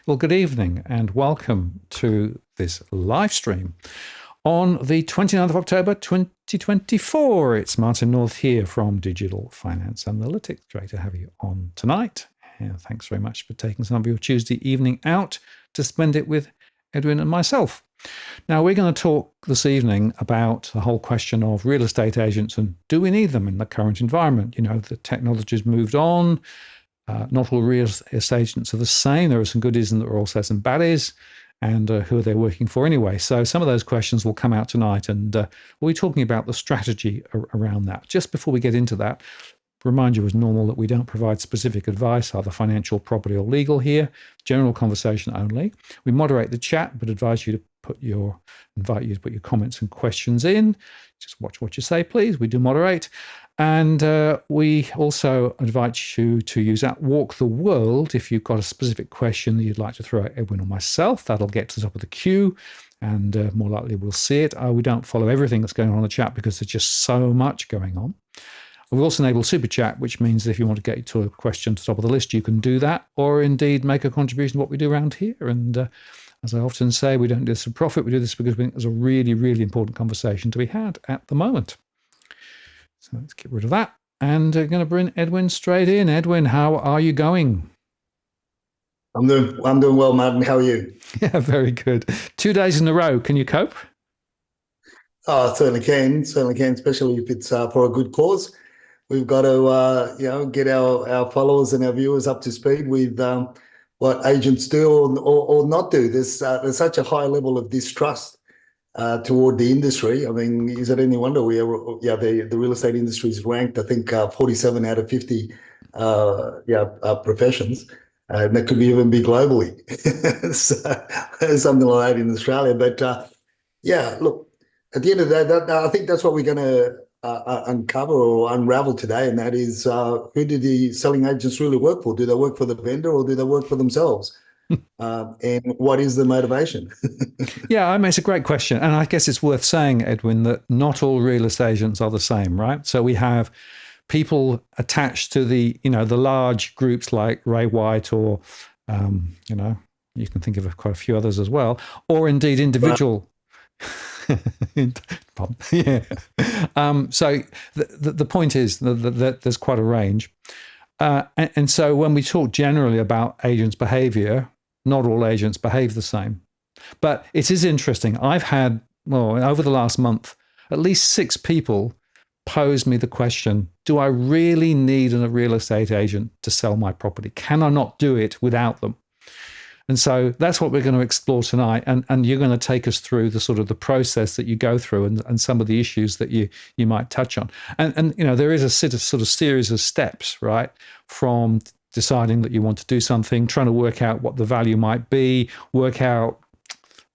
Well, good evening and welcome to this live stream on the 29th of October 2024. It's Martin North here from Digital Finance Analytics. Great to have you on tonight. And thanks very much for taking some of your Tuesday evening out to spend it with Edwin and myself. Now, we're going to talk this evening about the whole question of real estate agents and do we need them in the current environment? You know, the technology's moved on. Not all real estate agents are the same. There are some goodies and there are also some baddies. And who are they working for anyway? So some of those questions will come out tonight. And we'll be talking about the strategy around that. Just before we get into that, remind you as normal that we don't provide specific advice, either financial, property or legal here. General conversation only. We moderate the chat, but invite you to put your comments and questions in. Just watch what you say, please. We do moderate. And we also invite you to use Walk the World if you've got a specific question that you'd like to throw at Edwin or myself. That'll get to the top of the queue, and more likely we'll see it. We don't follow everything that's going on in the chat because there's just so much going on. We've also enabled Super Chat, which means that if you want to get to a question to the top of the list, you can do that, or indeed make a contribution to what we do around here. And as I often say, we don't do this for profit. We do this because we think there's a really, really important conversation to be had at the moment. So let's get rid of that. And going to bring Edwin straight in. Edwin, how are you going? I'm doing well, Martin. How are you? Yeah, very good. 2 days in a row. Can you cope? Oh, certainly can, especially if it's for a good cause. We've got to, get our followers and our viewers up to speed with what agents do or not do. There's such a high level of distrust toward the industry. I mean, is it any wonder the real estate industry is ranked, I think, 47 out of 50 professions. And that could be even be globally, so, something like that in Australia. But look, at the end of the day, I think that's what we're going to uncover or unravel today, and that is who do the selling agents really work for? Do they work for the vendor or do they work for themselves? And what is the motivation? Yeah, I mean, it's a great question. And I guess it's worth saying, Edwin, that not all real estate agents are the same, right? So we have people attached to the large groups like Ray White or, you can think of quite a few others as well, or indeed individual. Yeah. So the point is that there's quite a range. And so when we talk generally about agents' behavior, not all agents behave the same. But it is interesting. I've had, over the last month, at least 6 people pose me the question, do I really need a real estate agent to sell my property? Can I not do it without them? And so that's what we're going to explore tonight. And you're going to take us through the sort of the process that you go through and some of the issues that you might touch on. And there is a sort of series of steps, right? From deciding that you want to do something, trying to work out what the value might be, work out,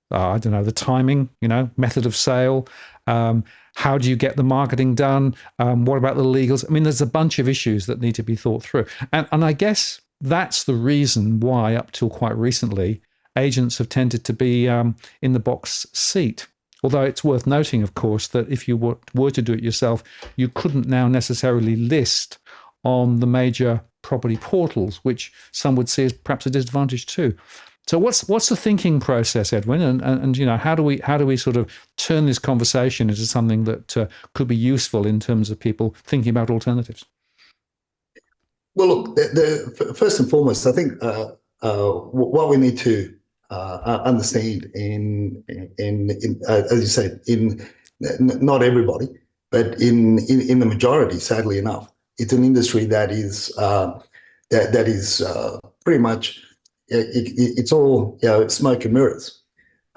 the timing, method of sale. How do you get the marketing done? What about the legals? I mean, there's a bunch of issues that need to be thought through. And I guess that's the reason why, up till quite recently, agents have tended to be in the box seat. Although it's worth noting, of course, that if you were to do it yourself, you couldn't now necessarily list on the major property portals, which some would see as perhaps a disadvantage too. So what's the thinking process, Edwin? And how do we sort of turn this conversation into something that could be useful in terms of people thinking about alternatives? Well, look, first and foremost, I think what we need to understand in as you said, in not everybody, but in the majority, sadly enough, it's an industry that is pretty much it's all smoke and mirrors.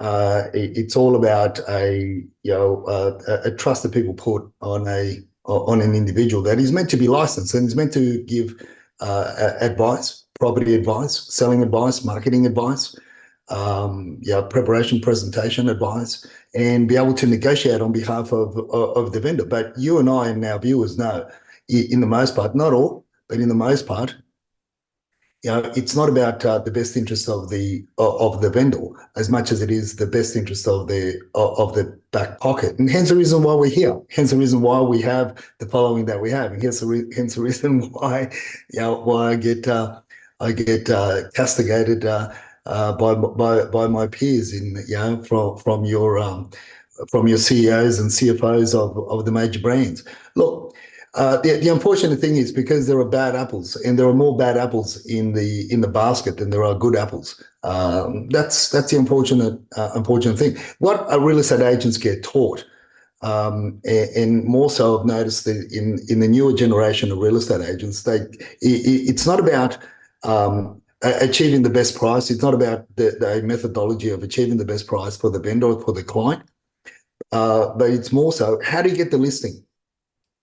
It's all about a trust that people put on an individual that is meant to be licensed and is meant to give advice, property advice, selling advice, marketing advice, preparation, presentation advice, and be able to negotiate on behalf of the vendor. But you and I and our viewers know, in the most part, not all, but in the most part, it's not about the best interest of the vendor as much as it is the best interest of the back pocket, and hence the reason why we're here. Hence the reason why we have the following that we have, and hence the reason why I get castigated by my peers from your CEOs and CFOs of the major brands. Look, the unfortunate thing is because there are bad apples, and there are more bad apples in the basket than there are good apples. That's the unfortunate thing. What real estate agents get taught, and more so, I've noticed that in the newer generation of real estate agents, it's not about achieving the best price. It's not about the methodology of achieving the best price for the vendor or for the client, but it's more so, how do you get the listing?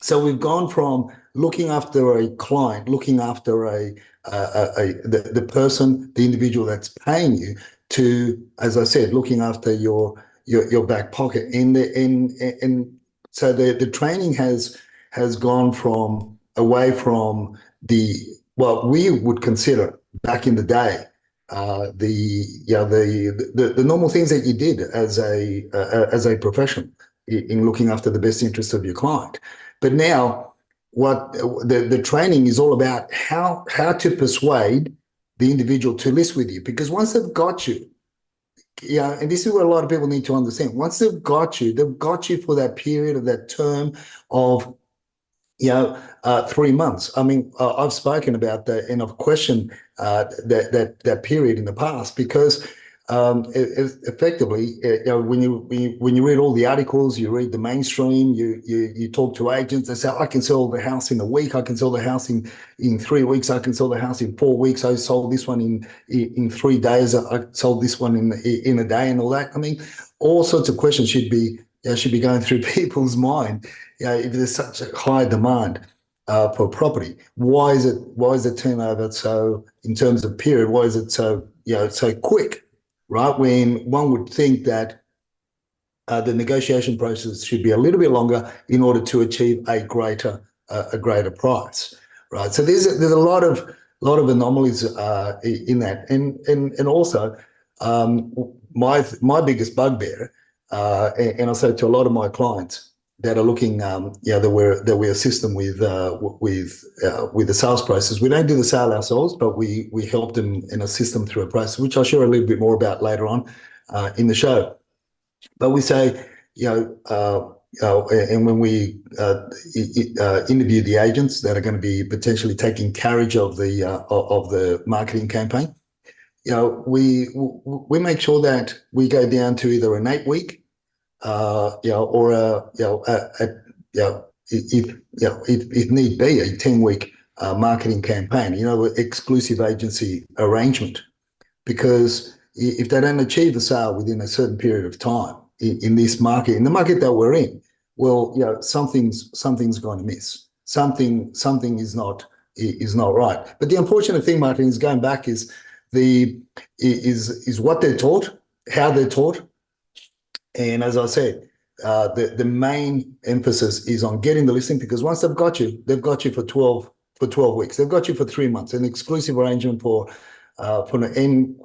So we've gone from looking after a client, looking after the person, the individual that's paying you, to, as I said, looking after your back pocket. And so the training has gone from away from what we would consider back in the day, the normal things that you did as a professional in looking after the best interests of your client. But now, what the training is all about, how to persuade the individual to list with you, because once they've got you, and this is what a lot of people need to understand. Once they've got you for that period of that term of 3 months. I mean, I've spoken about that, and I've questioned that period in the past, because effectively, when you read all the articles, you read the mainstream, you talk to agents, they say, I can sell the house in a week, I can sell the house in 3 weeks, I can sell the house in 4 weeks, I sold this one in 3 days, I sold this one in a day, and all that. I mean, all sorts of questions should be going through people's mind. If there's such a high demand for property, why is the turnover so, in terms of period, why is it so quick, right? When one would think that the negotiation process should be a little bit longer in order to achieve a greater price, right? So there's a lot of anomalies in that, and also my biggest bugbear, and I say to a lot of my clients that are looking, that we assist them with the sales process. We don't do the sale ourselves, but we help them and assist them through a process, which I'll share a little bit more about later on in the show. But we say, and when we interview the agents that are going to be potentially taking carriage of the marketing campaign, we make sure that we go down to either an 8-week, or if need be, a 10-week marketing campaign, exclusive agency arrangement, because if they don't achieve a sale within a certain period of time in this market, in the market that we're in, well, something's going to miss. Something is not right. But the unfortunate thing, Martin, is going back is what they're taught, how they're taught. And as I said, the main emphasis is on getting the listing, because once they've got you for 12 weeks. They've got you for 3 months, an exclusive arrangement and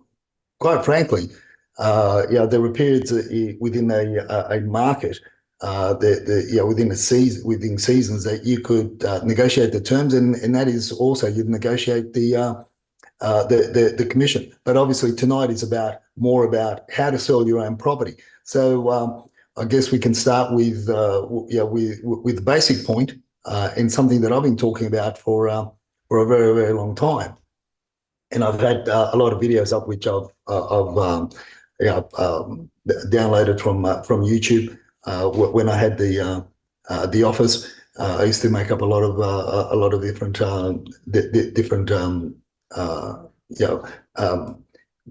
quite frankly, there were periods within a market, within seasons that you could negotiate the terms, and that is also you'd negotiate the commission. But obviously tonight is more about how to sell your own property. So I guess we can start with the basic point, and something that I've been talking about for a very, very long time. And I've had a lot of videos up which I've downloaded from YouTube. When I had the office, I used to make up a lot of different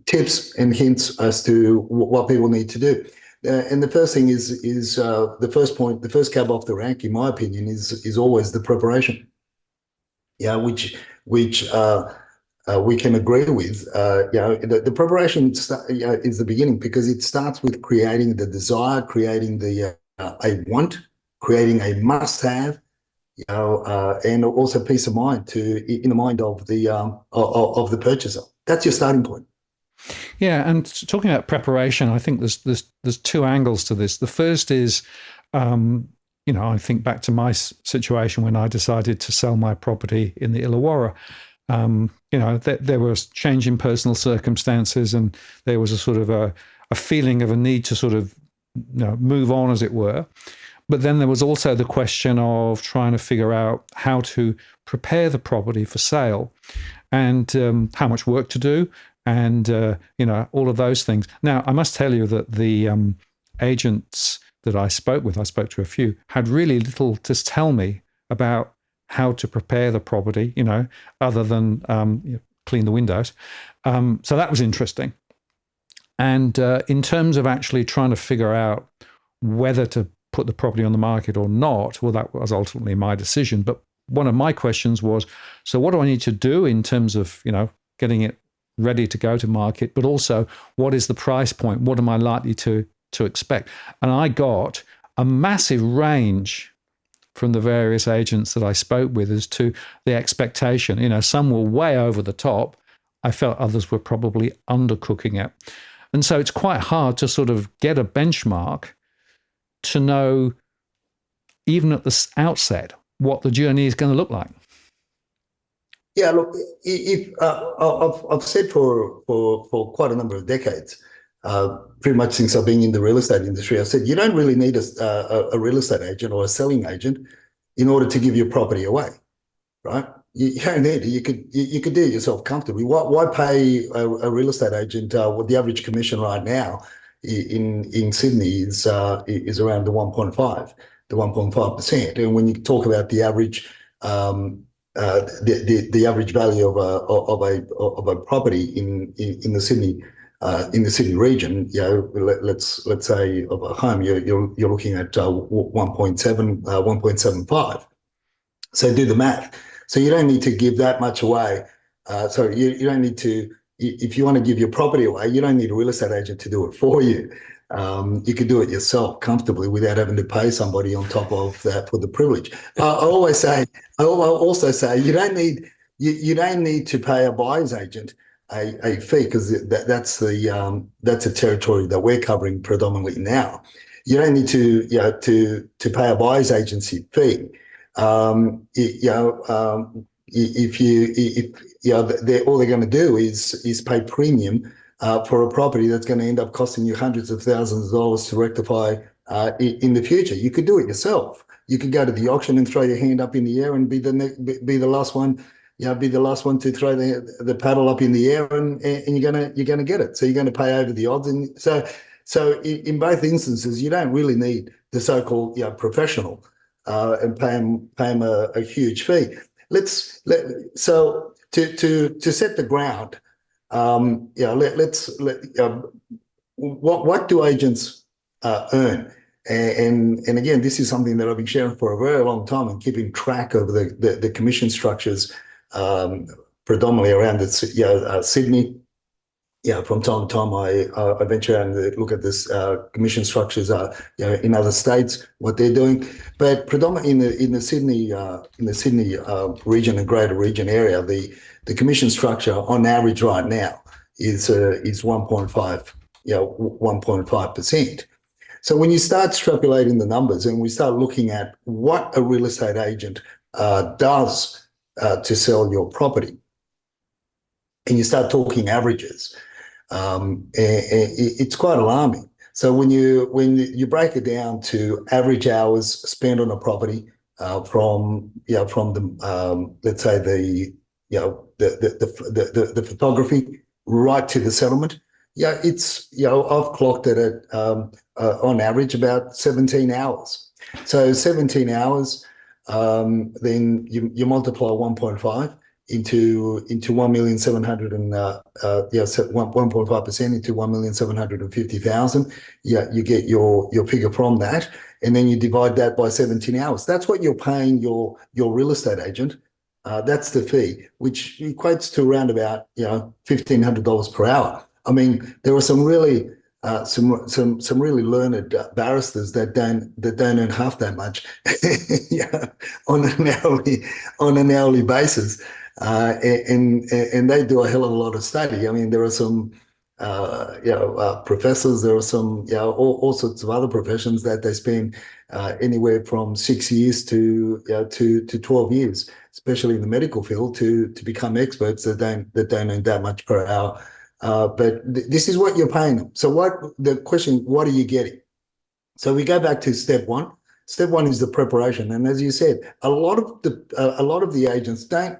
tips and hints as to what people need to do. And the first thing is the first point, the first cab off the rank, in my opinion, is always the preparation. Which we can agree with. The preparation is the beginning, because it starts with creating the desire, creating a want, creating a must-have, and also peace of mind in the mind of the purchaser. That's your starting point. Yeah, and talking about preparation, I think there's two angles to this. The first is, I think back to my situation when I decided to sell my property in the Illawarra. There was change in personal circumstances, and there was a sort of a feeling of a need to sort of move on, as it were. But then there was also the question of trying to figure out how to prepare the property for sale, and how much work to do, and all of those things. Now, I must tell you that the agents that I spoke to a few, had really little to tell me about how to prepare the property, other than clean the windows. So that was interesting. And in terms of actually trying to figure out whether to put the property on the market or not, well, that was ultimately my decision. But one of my questions was, so what do I need to do in terms of, getting it ready to go to market, but also what is the price point? What am I likely to expect? And I got a massive range from the various agents that I spoke with as to the expectation. Some were way over the top. I felt others were probably undercooking it. And so it's quite hard to sort of get a benchmark to know, even at the outset, what the journey is going to look like. Yeah, look, I've said for quite a number of decades, pretty much since I've been in the real estate industry, I've said you don't really need a real estate agent or a selling agent in order to give your property away, right? You don't need it. You could do it yourself comfortably. Why pay a real estate agent? What the average commission right now in Sydney is around the 1.5%. And when you talk about the average the average value of a property in the Sydney region, let's say of a home, you're looking at 1.7, 1.75. So do the math. So you don't need to give that much away. So you don't need to, if you want to give your property away, you don't need a real estate agent to do it for you. You could do it yourself comfortably without having to pay somebody on top of that for the privilege. I also say you don't need to pay a buyer's agent a fee, because that's a territory that we're covering predominantly now. You don't need to pay a buyer's agency fee. If all they're going to do is pay premium for a property that's going to end up costing you hundreds of thousands of dollars to rectify in the future. You could do it yourself. You could go to the auction and throw your hand up in the air and be the last one. Be the last one to throw the paddle up in the air, and you're gonna get it. So you're going to pay over the odds, and so in both instances, you don't really need the so-called professional and pay him a huge fee. So to set the ground. What do agents earn? And again, this is something that I've been sharing for a very long time, and keeping track of the commission structures, predominantly around Sydney. From time to time, I venture out and look at this commission structures, in other states, what they're doing. But predominantly in the Sydney region and greater region area, the commission structure on average right now is 1.5%. So when you start extrapolating the numbers and we start looking at what a real estate agent does to sell your property, and you start talking averages, it's quite alarming. So when you break it down to average hours spent on a property, from the let's say the photography right to the settlement, it's I've clocked it at on average about 17 hours. So 17 hours, then you multiply 1.5 into 1,700,000 and 1.5% into 1,750,000. You get your figure from that, and then you divide that by 17 hours. That's what you're paying your real estate agent. That's the fee, which equates to around about $1,500 per hour. I mean, there are some really really learned barristers that don't earn half that much on an hourly basis, and they do a hell of a lot of study. I mean, there are some professors. There are some, all sorts of other professions that they spend anywhere from 6 years to 12 years, especially in the medical field, to become experts that don't earn that much per hour. But this is what you're paying them. So the question, what are you getting? So we go back to step one. Step one is the preparation, and as you said, a lot of the agents don't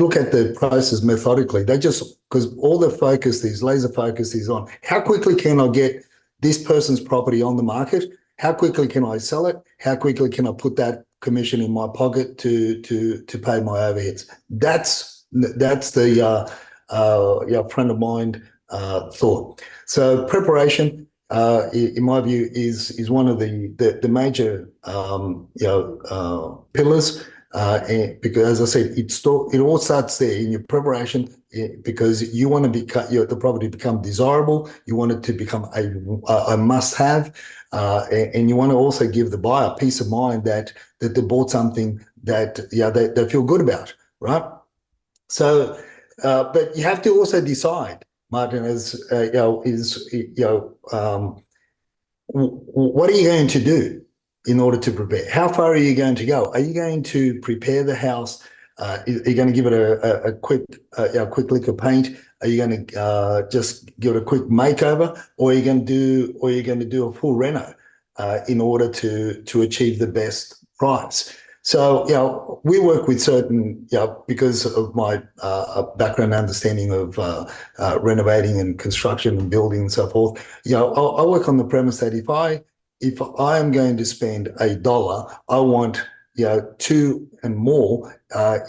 look at the process methodically. They just, because all the focus is laser focus is on how quickly can I get this person's property on the market? How quickly can I sell it? How quickly can I put that commission in my pocket to pay my overheads? That's the front of mind thought. So preparation, in my view, is one of the major pillars. Because, as I said, it all starts there in your preparation, because you want to the property become desirable. You want it to become a must-have, and you want to also give the buyer peace of mind that they bought something that they feel good about, right? So, but you have to also decide, Martin, what are you going to do in order to prepare? How far are you going to go? Are you going to prepare the house? Are you going to give it a quick lick of paint? Are you going to just give it a quick makeover, or are you going to do a full reno in order to achieve the best price? So, we work with certain, because of my background understanding of renovating and construction and building and so forth, I work on the premise that if I am going to spend $1, I want, 2 and more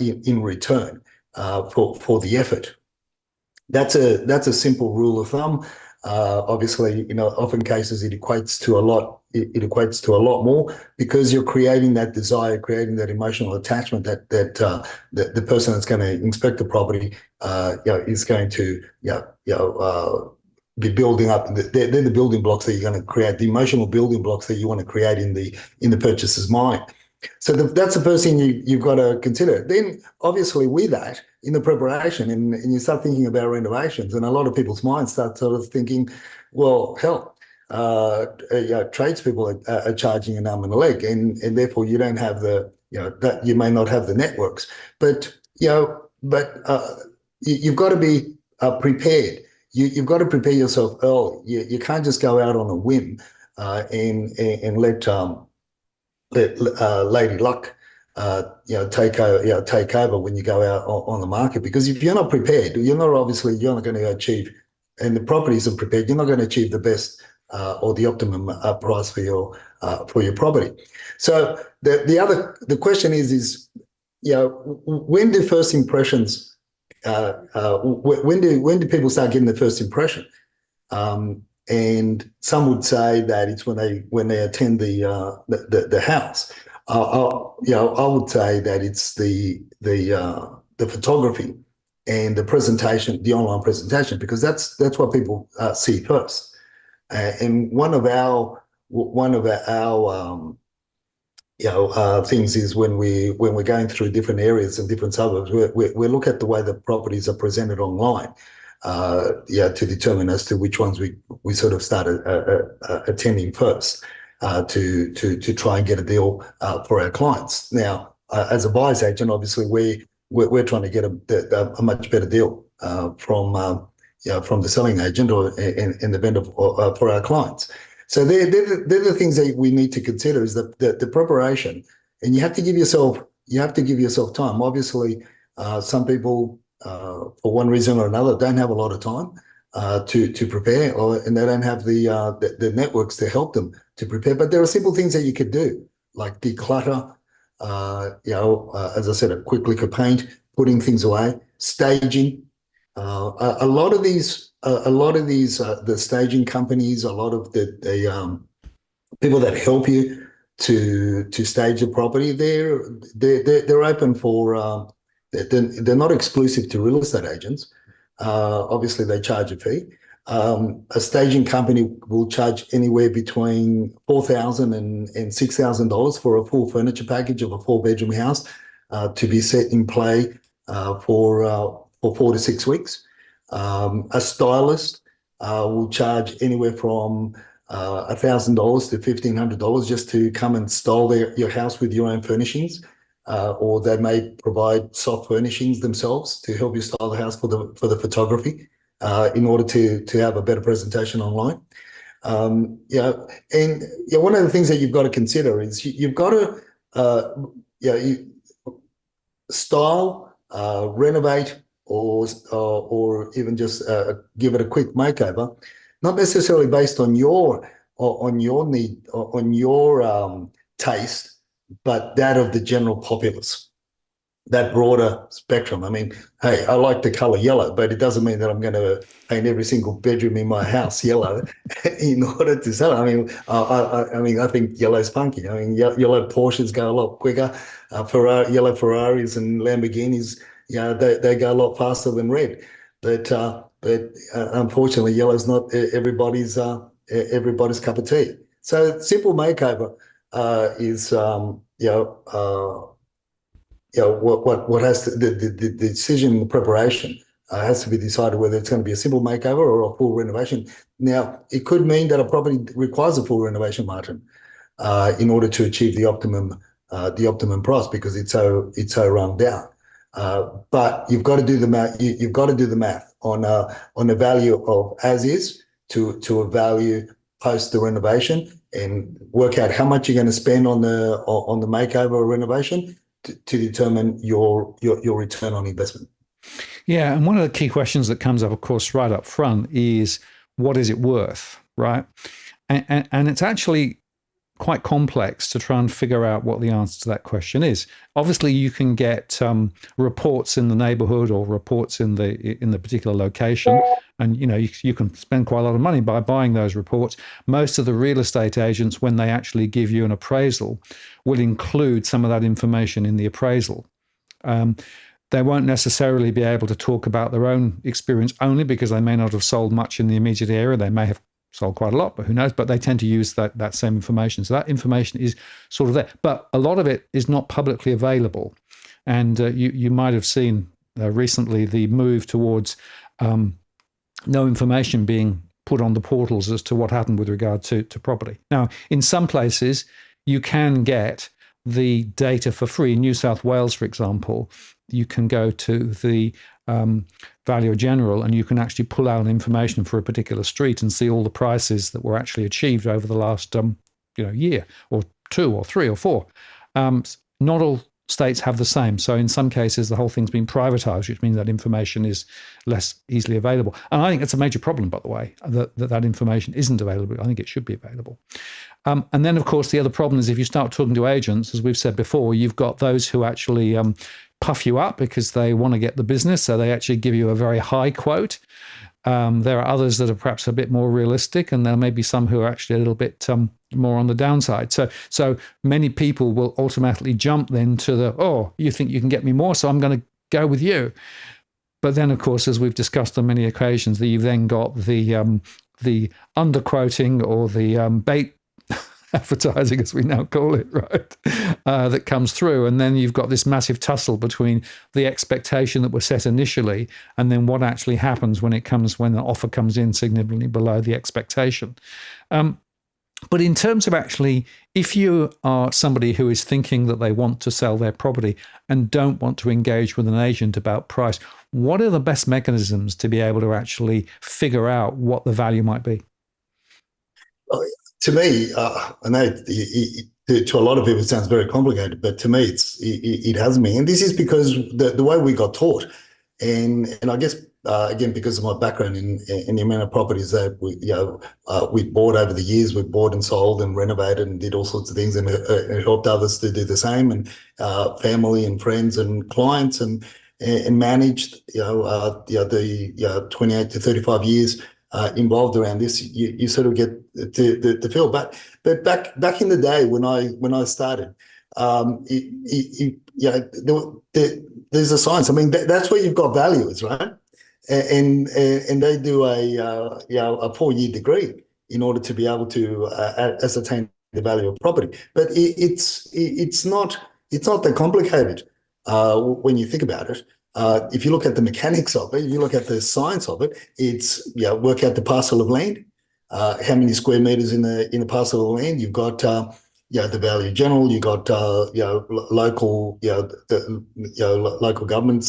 in return for the effort. That's a simple rule of thumb. Obviously, often cases it equates to a lot. It equates to a lot more, because you're creating that desire, creating that emotional attachment that the person that's going to inspect the property, is going to, be building up. They're the building blocks that you're going to create, the emotional building blocks that you want to create in the purchaser's mind. So that's the first thing you've got to consider. Then, obviously, with that, in the preparation, and you start thinking about renovations, and a lot of people's minds start sort of thinking, well, hell, tradespeople are charging an arm and a leg, and therefore you don't have that you may not have the networks, but you've got to be prepared. You've got to prepare yourself early. You can't just go out on a whim and let Lady Luck take over when you go out on the market, because if you're not prepared, you're not going to achieve, and the property isn't prepared, you're not going to achieve the best or the optimum price for your property. So the question is when do first impressions when do people start getting the first impression? And some would say that it's when they attend the house. I would say that it's the photography and the presentation, the online presentation, because that's what people see first. And one of our things is when we're going through different areas and different suburbs, we look at the way the properties are presented online, to determine as to which ones we sort of start attending first, to try and get a deal for our clients. Now, as a buyer's agent, obviously we're trying to get a much better deal from the selling agent or in the vendor for our clients. So they're the things that we need to consider, is the preparation, and you have to give yourself time. Obviously, some people, for one reason or another, don't have a lot of time to prepare, and they don't have the networks to help them to prepare. But there are simple things that you could do, like declutter. As I said, a quick lick of paint, putting things away, staging. A lot of these, the staging companies, a lot of the people that help you to stage a property, they're open for. They're not exclusive to real estate agents. Obviously, they charge a fee. A staging company will charge anywhere between $4,000 and $6,000 for a full furniture package of a 4-bedroom house to be set in play for 4 to 6 weeks. A stylist will charge anywhere from $1,000 to $1,500 just to come and style your house with your own furnishings, or they may provide soft furnishings themselves to help you style the house for the photography in order to have a better presentation online. And one of the things that you've got to consider is you've got to style, renovate, or even just give it a quick makeover, not necessarily based on your need, on your taste, but that of the general populace, that broader spectrum. I mean, hey, I like the color yellow, but it doesn't mean that I'm going to paint every single bedroom in my house yellow in order to sell it. I mean, I think yellow's funky. I mean, yellow Porsches go a lot quicker. Yellow Ferraris and Lamborghinis, they go a lot faster than red. But unfortunately, yellow's not everybody's cup of tea. So simple makeover is what has to, the decision, the preparation has to be decided whether it's going to be a simple makeover or a full renovation. Now, it could mean that a property requires a full renovation margin in order to achieve the optimum price because it's so run down. But you've got to do the math. You've got to do the math on the value of as is to a value post the renovation, and work out how much you're going to spend on the makeover or renovation to determine your return on investment. Yeah, and one of the key questions that comes up, of course, right up front is what is it worth, right? And it's actually quite complex to try and figure out what the answer to that question is. Obviously, you can get reports in the neighborhood or reports in the particular location, and you can spend quite a lot of money by buying those reports. Most of the real estate agents, when they actually give you an appraisal, will include some of that information in the appraisal. They won't necessarily be able to talk about their own experience only because they may not have sold much in the immediate area. They may have sold quite a lot, but who knows? But they tend to use that same information. So that information is sort of there. But a lot of it is not publicly available. And you might have seen recently the move towards no information being put on the portals as to what happened with regard to property. Now, in some places, you can get the data for free. In New South Wales, for example, you can go to the Valuer General and you can actually pull out information for a particular street and see all the prices that were actually achieved over the last year or 2 or 3 or 4. Not all states have the same. So in some cases, the whole thing's been privatized, which means that information is less easily available. And I think it's a major problem, by the way, that information isn't available. I think it should be available. And then, of course, the other problem is if you start talking to agents, as we've said before, you've got those who actually puff you up because they want to get the business. So they actually give you a very high quote. There are others that are perhaps a bit more realistic, and there may be some who are actually a little bit more on the downside. So many people will automatically jump then to you think you can get me more, so I'm going to go with you. But then, of course, as we've discussed on many occasions, that you've then got the underquoting or the bait advertising, as we now call it, right, that comes through. And then you've got this massive tussle between the expectation that was set initially and then what actually happens when the offer comes in significantly below the expectation. But in terms of actually, if you are somebody who is thinking that they want to sell their property and don't want to engage with an agent about price, what are the best mechanisms to be able to actually figure out what the value might be? To me, I know to a lot of people it sounds very complicated, but to me it hasn't been. And this is because the way we got taught, and I guess again because of my background in the amount of properties that we bought over the years, we bought and sold and renovated and did all sorts of things, and it helped others to do the same, and family and friends and clients, and managed the 28 to 35 years. Involved around this, you sort of get the feel. But back in the day when I started, there's a science. I mean, that's where you've got valuers, right? And they do a 4-year degree in order to be able to ascertain the value of property. But it's not that complicated when you think about it. If you look at the mechanics of it, you look at the science of it, it's work out the parcel of land, how many square meters in the parcel of land. You've got the value general. You got local local governments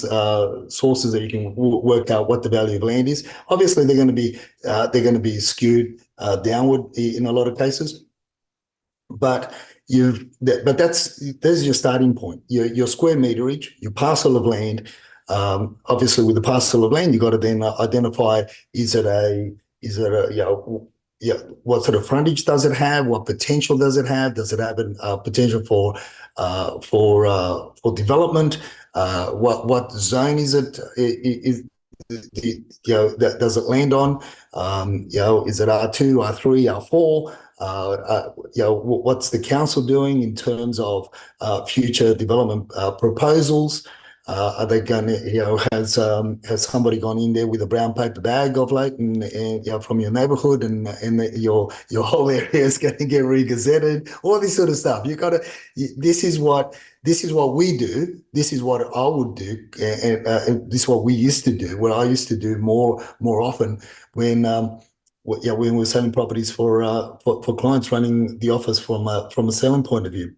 sources that you can work out what the value of land is. Obviously, they're going to be skewed downward in a lot of cases, but there's your starting point. Your square meterage, your parcel of land. Obviously, with the parcel of land, you've got to then identify what sort of frontage does it have? What potential does it have? Does it have a potential for development? What zone is it? Does it land on? Is it R2, R3, R4? What's the council doing in terms of future development proposals? Are they going to, has somebody gone in there with a brown paper bag of late and from your neighbourhood and your whole area is going to get re-gazetted? All this sort of stuff. This is what we do. This is what I would do, and this is what we used to do. What I used to do more often when we were selling properties for clients, running the office from a selling point of view.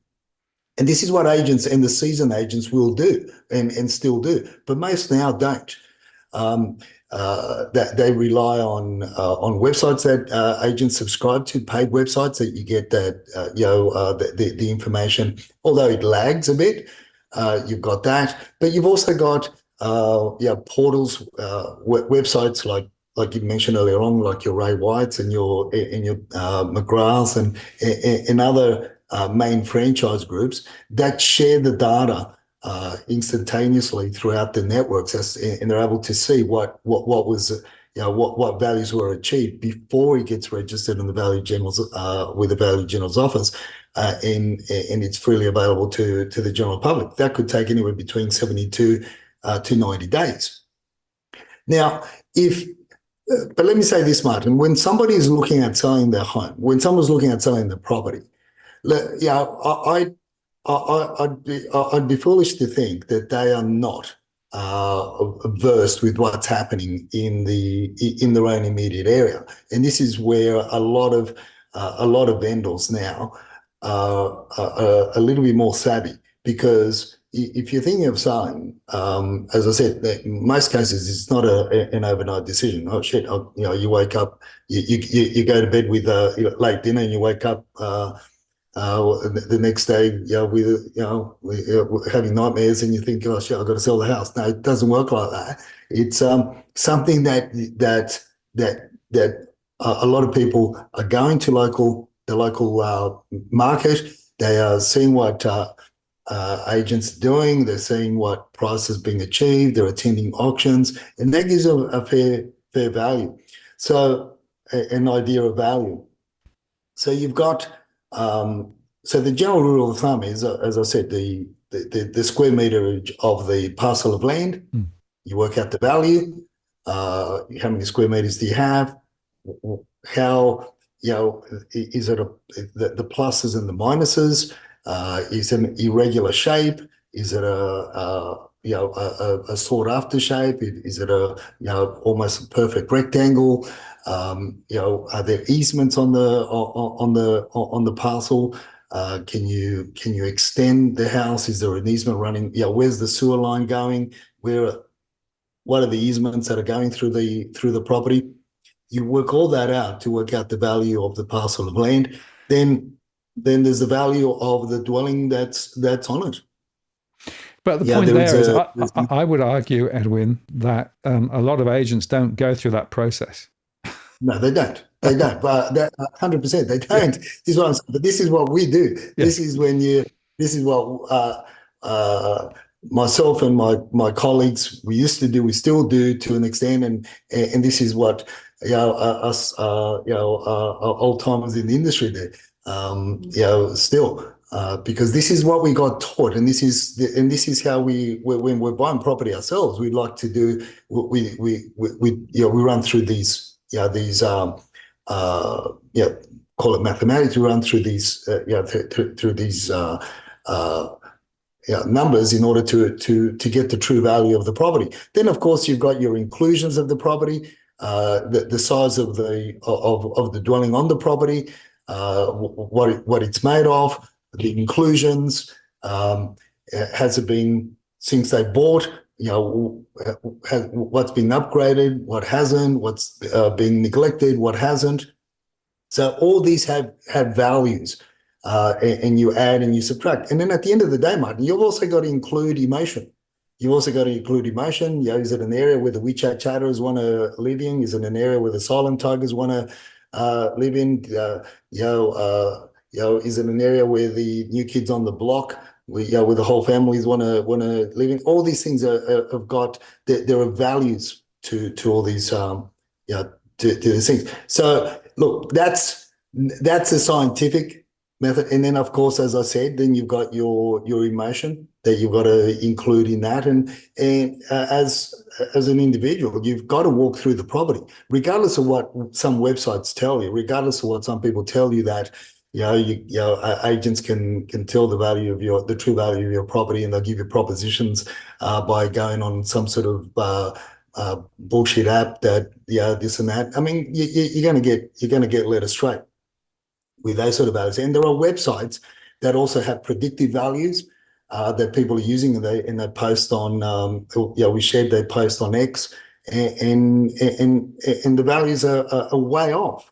And this is what agents and the seasoned agents will do and still do, but most now don't. That they rely on websites that agents subscribe to, paid websites that you get the information. Although it lags a bit, you've got that, but you've also got portals, websites like you mentioned earlier on, like your Ray Whites and your McGraths and other main franchise groups that share the data instantaneously throughout the networks, and they're able to see what was what values were achieved before it gets registered in the Value General's with the Value General's office, and it's freely available to the general public. That could take anywhere between 72 to 90 days. Now, but let me say this, Martin, when somebody is looking at selling their home, when someone's looking at selling their property, I'd be foolish to think that they are not versed with what's happening in their own immediate area, and this is where a lot of vendors now are a little bit more savvy, because if you're thinking of selling, as I said, in most cases it's not an overnight decision. Oh shit! You wake up, you go to bed with late dinner, and you wake up the next day, with having nightmares, and you think, "Oh shit, I've got to sell the house." No, it doesn't work like that. It's something that a lot of people are going to the local market. They are seeing what agents are doing. They're seeing what price is being achieved. They're attending auctions, and that gives them a fair value. So an idea of value. So you've got. So the general rule of thumb is, as I said, the square meterage of the parcel of land. You work out the value. How many square meters do you have? How is it the pluses and the minuses? Is it an irregular shape? Is it a sought after shape? Is it almost a perfect rectangle? Are there easements on the parcel? Can you extend the house? Is there an easement running? Where's the sewer line going? What are the easements that are going through the property? You work all that out to work out the value of the parcel of land. Then there's the value of the dwelling that's on it. But the point there is, I would argue, Edwin, that a lot of agents don't go through that process. No, they don't. They don't. But 100%, they don't. This is what I'm saying. But this is what we do. Yeah. This is what myself and my colleagues, we used to do. We still do to an extent, and this is what us old timers in the industry do. Still. Because this is what we got taught, and this is how when we're buying property ourselves, we like to do. We run through these call it mathematics. We run through these through these numbers in order to get the true value of the property. Then, of course, you've got your inclusions of the property, the size of the dwelling on the property, what it's made of, the inclusions. Has it been since they bought? What's been upgraded, what hasn't, what's been neglected, what hasn't. So all these have values, and you add and you subtract. And then at the end of the day, Martin, you've also got to include emotion. You've also got to include emotion. Is it an area where the WeChat chatters want to live in? Is it an area where the silent tigers want to live in? Is it an area where the new kids on the block, where the whole families want to live in? All these things have got, there are values to all these to these things. So look, that's a scientific method. And then, of course, as I said, then you've got your emotion that you've got to include in that. And as an individual, you've got to walk through the property, regardless of what some websites tell you, regardless of what some people tell you that, agents can tell the value of the true value of your property, and they'll give you propositions by going on some sort of bullshit app that this and that. I mean, you're going to get led astray with those sort of values. And there are websites that also have predictive values that people are using, and they post on. We shared their post on X, and the values are way off.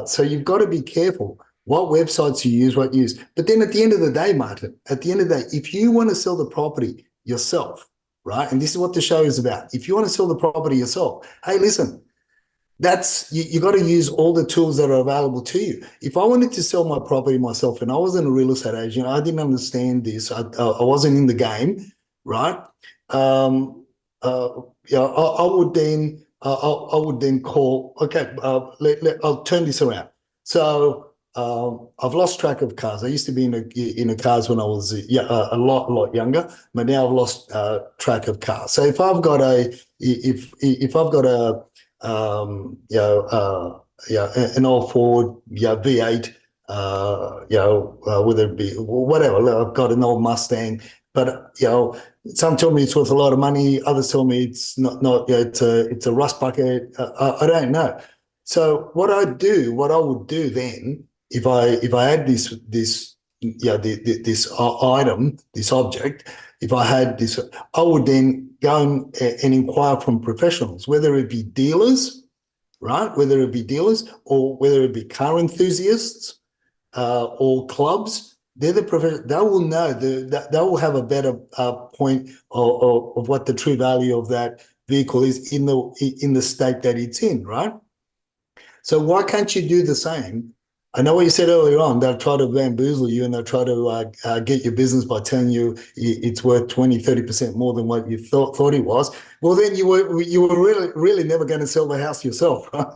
So you've got to be careful what websites you use, what you use. But then at the end of the day, Martin, if you want to sell the property yourself, right? And this is what the show is about. If you want to sell the property yourself, hey, listen, you got to use all the tools that are available to you. If I wanted to sell my property myself and I wasn't a real estate agent, I didn't understand this, I wasn't in the game, right? I would then call, okay, I'll turn this around. So I've lost track of cars. I used to be in a cars when I was a lot younger, but now I've lost track of cars. So if I've got an old Ford V8, whether it be whatever, I've got an old Mustang, but some tell me it's worth a lot of money, others tell me it's not. It's a rust bucket. I don't know. So what I would do then, if I had this item, this object, if I had this, I would then go and inquire from professionals, whether it be dealers, right? Whether it be dealers or whether it be car enthusiasts or clubs. They're the professionals. They will know. They will have a better point of what the true value of that vehicle is in the state that it's in, right? So why can't you do the same? I know what you said earlier on. They'll try to bamboozle you, and they'll try to get your business by telling you it's worth 20, 30% more than what you thought it was. Well, then you were really never going to sell the house yourself, right?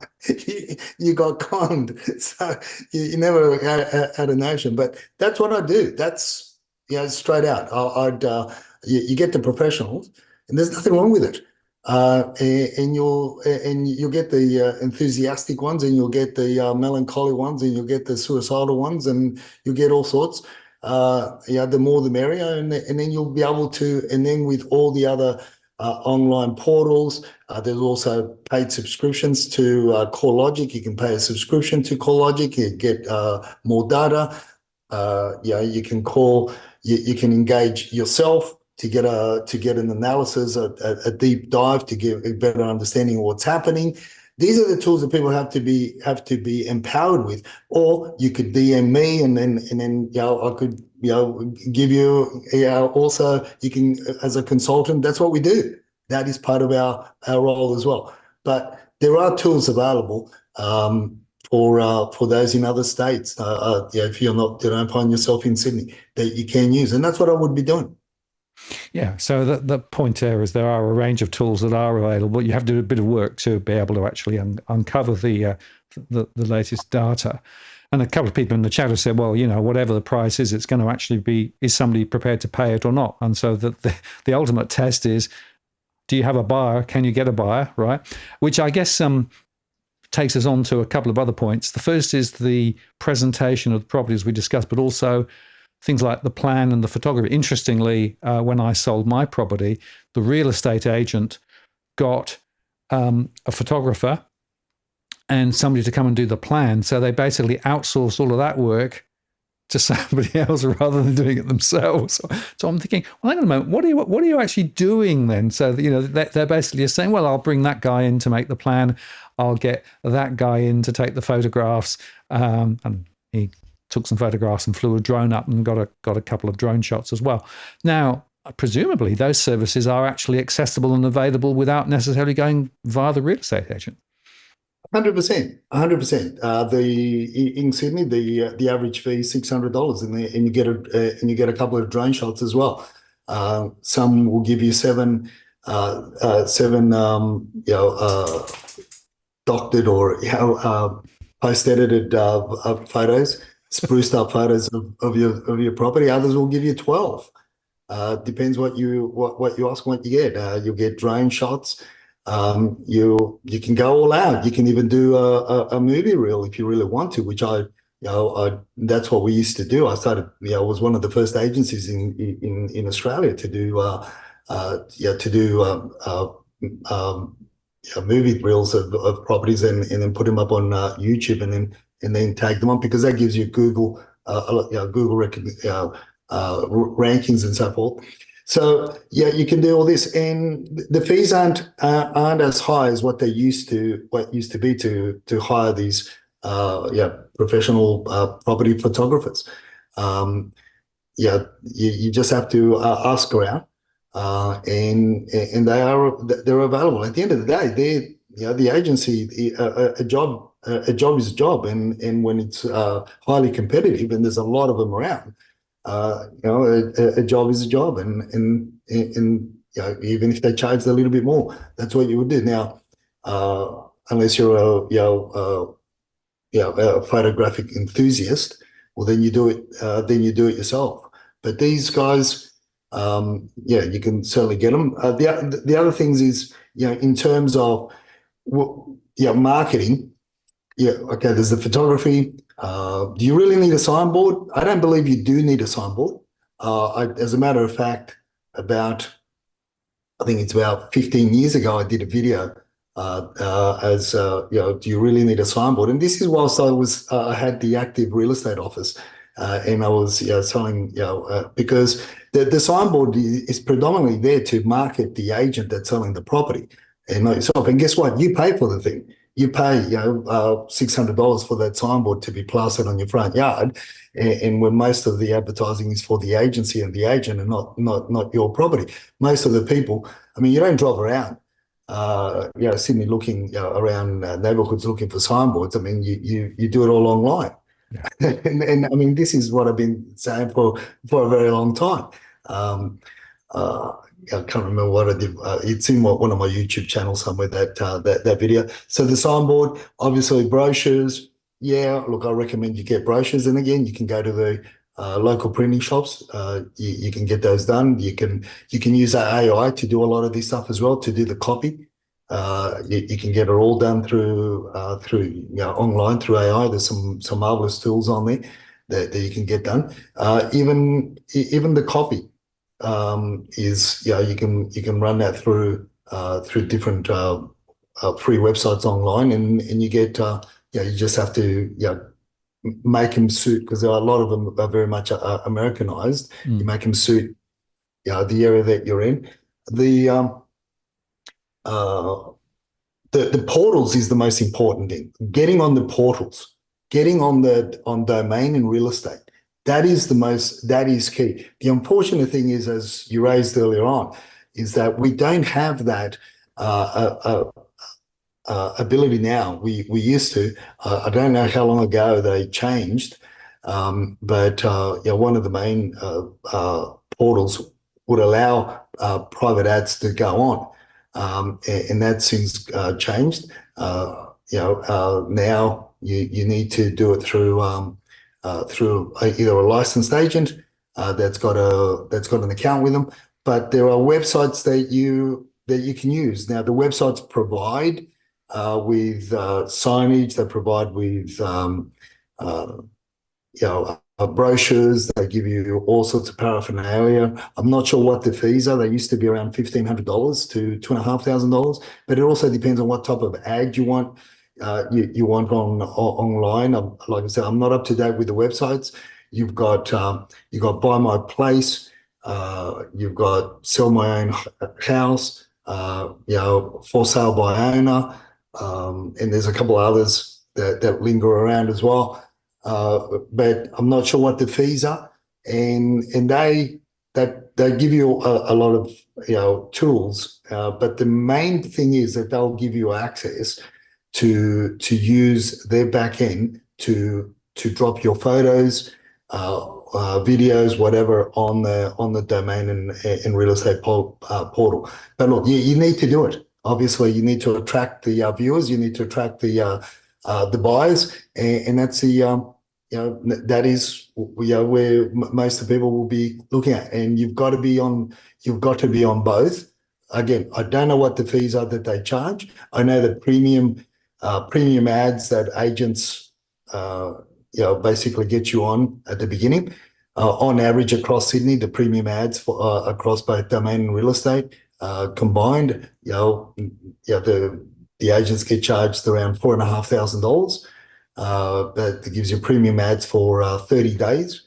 You got conned, so you never had a notion. But that's what I do. That's straight out. You get the professionals, and there's nothing wrong with it. And you'll get the enthusiastic ones, and you'll get the melancholy ones, and you'll get the suicidal ones, and you'll get all sorts. The more the merrier, and then you'll be able to. And then with all the other online portals, there's also paid subscriptions to CoreLogic. You can pay a subscription to CoreLogic. You get more data. You can call. You can engage yourself to get an analysis, a deep dive, to get a better understanding of what's happening. These are the tools that people have to be empowered with. Or you could DM me, and then I could give you also, you can, as a consultant. That's what we do. That is part of our role as well. But there are tools available for those in other states. If you don't find yourself in Sydney, that you can use, and that's what I would be doing. Yeah, so the point there is there are a range of tools that are available. You have to do a bit of work to be able to actually uncover the latest data. And a couple of people in the chat have said, well, whatever the price is, it's going to actually be, is somebody prepared to pay it or not? And so the ultimate test is, do you have a buyer? Can you get a buyer, right? Which I guess takes us on to a couple of other points. The first is the presentation of the properties we discussed, but also things like the plan and the photography. Interestingly, when I sold my property, the real estate agent got a photographer and somebody to come and do the plan. So they basically outsourced all of that work to somebody else rather than doing it themselves. So I'm thinking, well, hang on a moment, what are you actually doing then? So they're basically just saying, well, I'll bring that guy in to make the plan, I'll get that guy in to take the photographs, and he took some photographs and flew a drone up and got a couple of drone shots as well. Now, presumably, those services are actually accessible and available without necessarily going via the real estate agent. 100%, 100%. In Sydney, the average fee is $600, and you get a couple of drone shots as well. Some will give you seven doctored or post-edited photos, spruced up photos of your property. Others will give you 12. Depends what you ask, what you get. You'll get drone shots. You can go all out. You can even do a movie reel if you really want to, which that's what we used to do. I started, was one of the first agencies in Australia to do movie reels of properties and then put them up on YouTube and then tag them on, because that gives you Google rankings and so forth. So you can do all this, and the fees aren't as high as what used to be to hire these professional property photographers. You just have to ask around, and they're available. At the end of the day, the agency, a job is a job, and when it's highly competitive and there's a lot of them around. A job is a job, and even if they charge a little bit more, that's what you would do. Now, unless you're a photographic enthusiast, well, then you do it. Yourself. But these guys, you can certainly get them. The other things is, in terms of marketing. Okay, there's the photography. Do you really need a signboard? I don't believe you do need a signboard. As a matter of fact, I think it's about 15 years ago, I did a video do you really need a signboard? And this is whilst I had the active real estate office, and I was selling, because the signboard is predominantly there to market the agent that's selling the property and not yourself. And guess what? You pay for the thing. You pay, $600 for that signboard to be plastered on your front yard, and when most of the advertising is for the agency and the agent and not your property. Most of the people, you don't drive around, Sydney looking around neighbourhoods looking for signboards. You do it all online, and this is what I've been saying for a very long time. I can't remember what I did. It's in one of my YouTube channels somewhere, that video. So the signboard, obviously brochures. Yeah, look, I recommend you get brochures. And again, you can go to the local printing shops. You can get those done. You can use AI to do a lot of this stuff as well, to do the copy. You can get it all done through online through AI. There's some marvelous tools on there that you can get done. Even the copy. You can run that through different free websites online, and you get you just have to make them suit, because a lot of them are very much Americanized. You make them suit the area that you're in. The portals is the most important thing. Getting on the portals, getting on domain and real estate. That is key. The unfortunate thing is, as you raised earlier on, is that we don't have that ability now. We used to. I don't know how long ago they changed, but one of the main portals would allow private ads to go on, and that since changed. Now you need to do it through either a licensed agent that's got an account with them, but there are websites that you can use. Now the websites provide with signage, they provide with brochures. They give you all sorts of paraphernalia. I'm not sure what the fees are. They used to be around $1,500 to $2,500, but it also depends on what type of ad you want. You want online. Like I said, I'm not up to date with the websites. You've got Buy My Place. You've got Sell My Own House. For Sale by Owner, and there's a couple of others that linger around as well. But I'm not sure what the fees are, and they give you a lot of tools. But the main thing is that they'll give you access to use their back end to drop your photos, videos, whatever on the domain and real estate portal. But look, you need to do it. Obviously, you need to attract the viewers. You need to attract the buyers, and that's that is where most of the people will be looking at. And you've got to be on both. Again, I don't know what the fees are that they charge. I know that premium ads that agents basically get you on at the beginning. On average across Sydney, the premium ads for across both domain and real estate combined, the agents get charged around $4,500. That gives you premium ads for 30 days.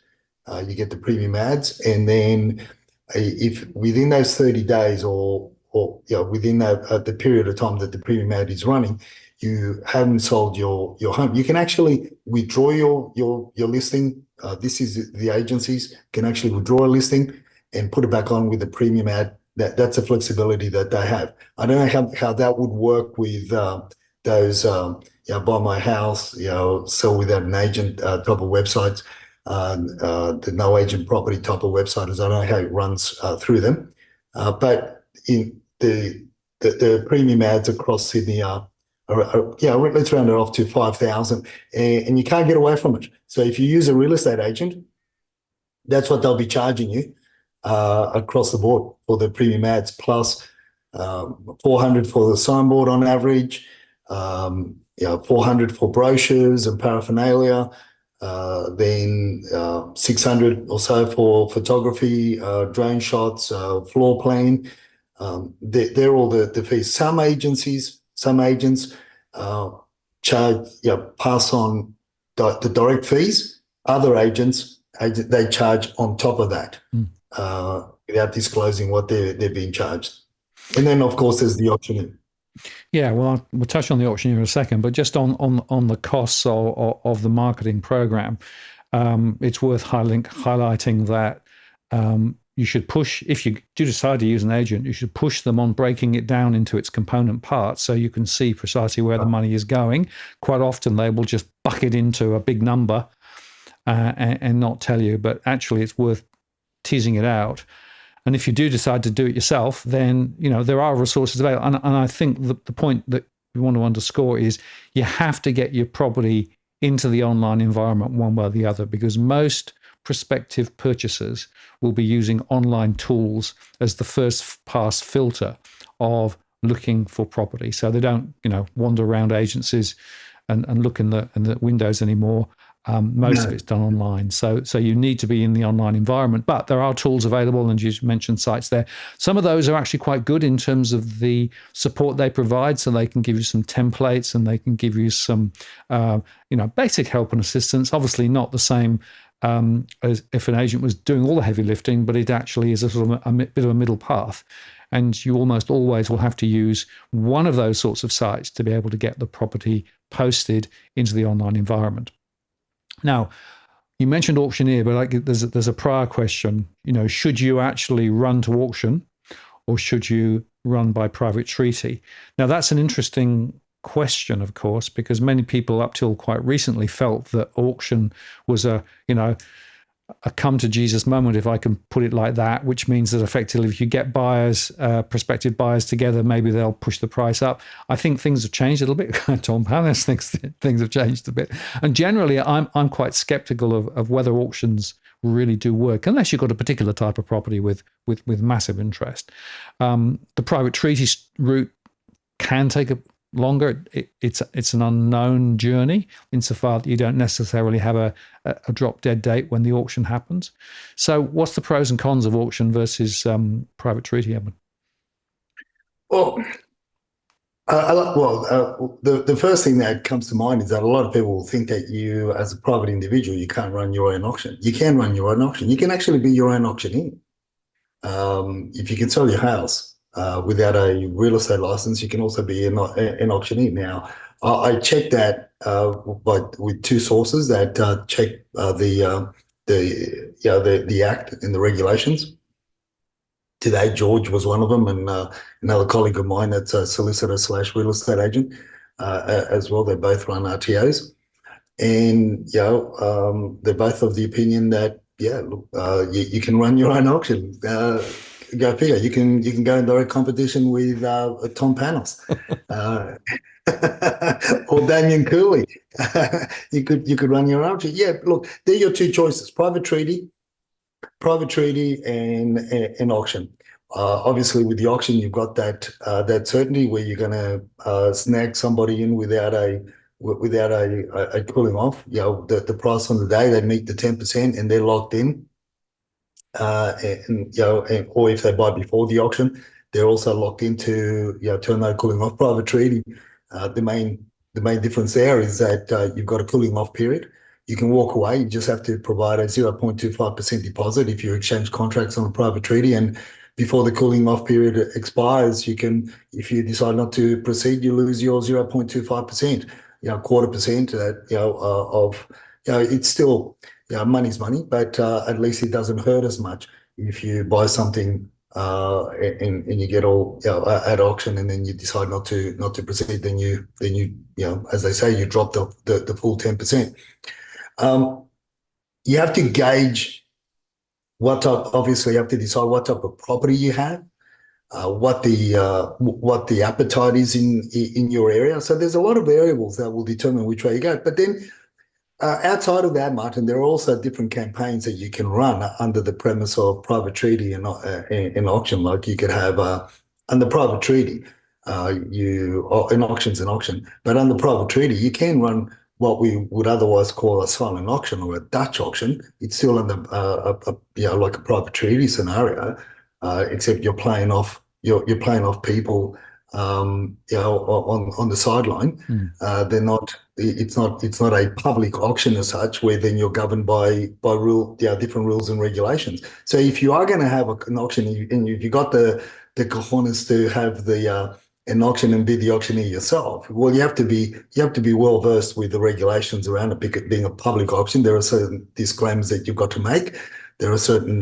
You get the premium ads, and then if within those 30 days or within the period of time that the premium ad is running, you haven't sold your home, you can actually withdraw your listing. This is the agencies can actually withdraw a listing and put it back on with a premium ad. That's a flexibility that they have. I don't know how that would work with those Buy My House, Sell Without an Agent type of websites, the no agent property type of websites. I don't know how it runs through them, but in the premium ads across Sydney let's round it off to 5,000, and you can't get away from it. So if you use a real estate agent, that's what they'll be charging you across the board for the premium ads, plus $400 for the signboard on average, $400 for brochures and paraphernalia, then $600 or so for photography, drone shots, floor plan. They're all the fees. Some agents charge, pass on the direct fees. Other agents, they charge on top of that without disclosing what they're being charged. And then, of course, there's the auctioneer. Yeah, well, we'll touch on the auctioneer in a second, but just on the costs of the marketing program, it's worth highlighting that you should push, if you do decide to use an agent, you should push them on breaking it down into its component parts so you can see precisely where the money is going. Quite often they will just bucket into a big number and not tell you, but actually it's worth teasing it out. And if you do decide to do it yourself, then there are resources available. And I think the point that we want to underscore is you have to get your property into the online environment one way or the other, because most prospective purchasers will be using online tools as the first pass filter of looking for property. So they don't, wander around agencies and look in the windows anymore. Most of it's done online. So you need to be in the online environment, but there are tools available, and you mentioned sites there. Some of those are actually quite good in terms of the support they provide. So they can give you some templates and they can give you some, basic help and assistance. Obviously not the same as if an agent was doing all the heavy lifting, but it actually is a sort of a bit of a middle path. And you almost always will have to use one of those sorts of sites to be able to get the property posted into the online environment. Now, you mentioned auctioneer, but there's a prior question. Should you actually run to auction, or should you run by private treaty? Now, that's an interesting question, of course, because many people up till quite recently felt that auction was a come to Jesus moment, if I can put it like that, which means that effectively if you get buyers, prospective buyers together, maybe they'll push the price up. I think things have changed a little bit. Tom Panis thinks things have changed a bit. And generally, I'm quite skeptical of whether auctions really do work, unless you've got a particular type of property with massive interest. The private treaty route can take longer. It's an unknown journey insofar that you don't necessarily have a drop dead date when the auction happens. So what's the pros and cons of auction versus private treaty, Edwin? Well, the first thing that comes to mind is that a lot of people think that you, as a private individual, you can't run your own auction. You can run your own auction. You can actually be your own auctioneer. If you can sell your house without a real estate license, you can also be an auctioneer. Now, I checked that with two sources that check the Act and the regulations. Today, George was one of them, and another colleague of mine that's a solicitor / real estate agent as well. They both run RTOs, and they're both of the opinion that look, you can run your own auction. Go figure. You can go in direct competition with Tom Panos or Damien Cooley. you could run your own auction. Yeah, look, they're your two choices: private treaty and auction. Obviously, with the auction, you've got that certainty where you're going to snag somebody in without a cooling off. The price on the day, they meet the 10% and they're locked in. Or if they buy before the auction, they're also locked into to a no cooling off. Private treaty, the main difference there is that you've got a cooling off period. You can walk away. You just have to provide a 0.25% deposit if you exchange contracts on a private treaty. And before the cooling off period expires, you can, if you decide not to proceed, you lose your 0.25%, 0.25% it's still, money's money, but at least it doesn't hurt as much if you buy something and you get all at auction and then you decide not to proceed, then you as they say, you drop the full 10%. You have to gauge what type. Obviously, you have to decide what type of property you have, what the appetite is in your area. So there's a lot of variables that will determine which way you go. But then outside of that, Martin, there are also different campaigns that you can run under the premise of private treaty and auction. Like you could have under private treaty, an auction's an auction, but under private treaty, you can run what we would otherwise call a silent auction or a Dutch auction. It's still under like a private treaty scenario, except you're playing off people on the sideline. They're not. It's not a public auction as such, where then you're governed by different rules and regulations. So if you are going to have an auction and you've got the cojones to have an auction and be the auctioneer yourself, well, you have to be well versed with the regulations around it being a public auction. There are certain disclaimers that you've got to make. There are certain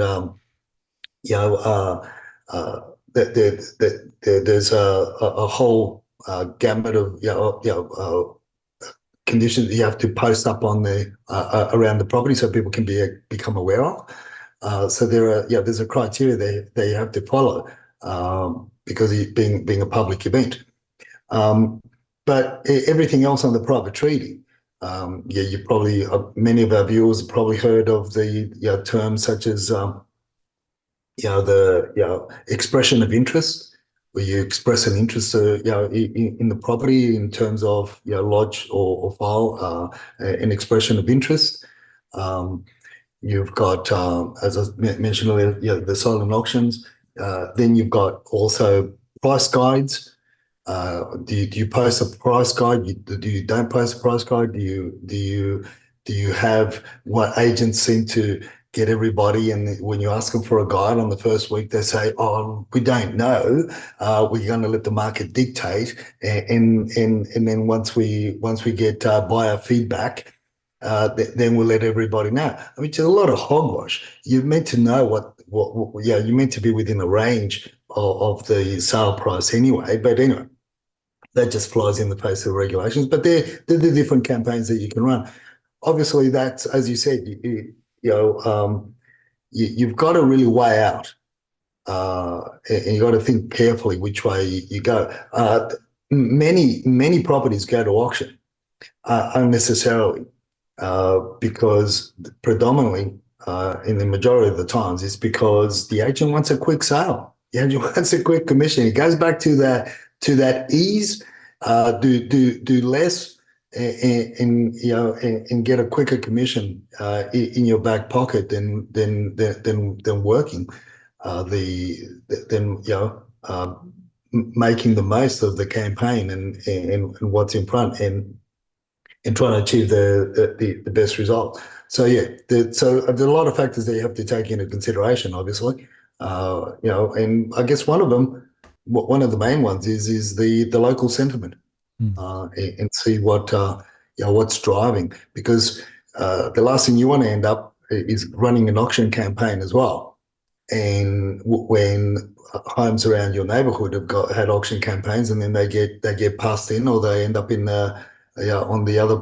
there's a whole gamut of conditions that you have to post up on the around the property so people can become aware of. So there's a criteria that you have to follow because it being a public event. But everything else on the private treaty, you probably many of our viewers have probably heard of the terms such as the expression of interest, where you express an interest in the property in terms of lodge or file an expression of interest. You've got, as I mentioned earlier, the silent auctions. Then you've got also price guides. Do you post a price guide? Do you don't post a price guide? Do you have what agents seem to get everybody, and when you ask them for a guide on the first week, they say, "Oh, we don't know. We're going to let the market dictate." And then once we get buyer feedback, then we'll let everybody know. I mean, it's a lot of hogwash. You're meant to know what you're meant to be within a range of the sale price anyway. But anyway, that just flies in the face of the regulations. But they're the different campaigns that you can run. Obviously, that's, as you said, you've got to really weigh out, and you've got to think carefully which way you go. Many properties go to auction unnecessarily because predominantly, in the majority of the times, it's because the agent wants a quick sale. The agent wants a quick commission. It goes back to that ease do less and get a quicker commission in your back pocket than working making the most of the campaign and what's in front and trying to achieve the best result. So yeah, so there's a lot of factors that you have to take into consideration, obviously. And I guess one of the main ones is the local sentiment, and see what's driving, because the last thing you want to end up is running an auction campaign as well. And when homes around your neighbourhood have had auction campaigns, and then they get passed in, or they end up in on the other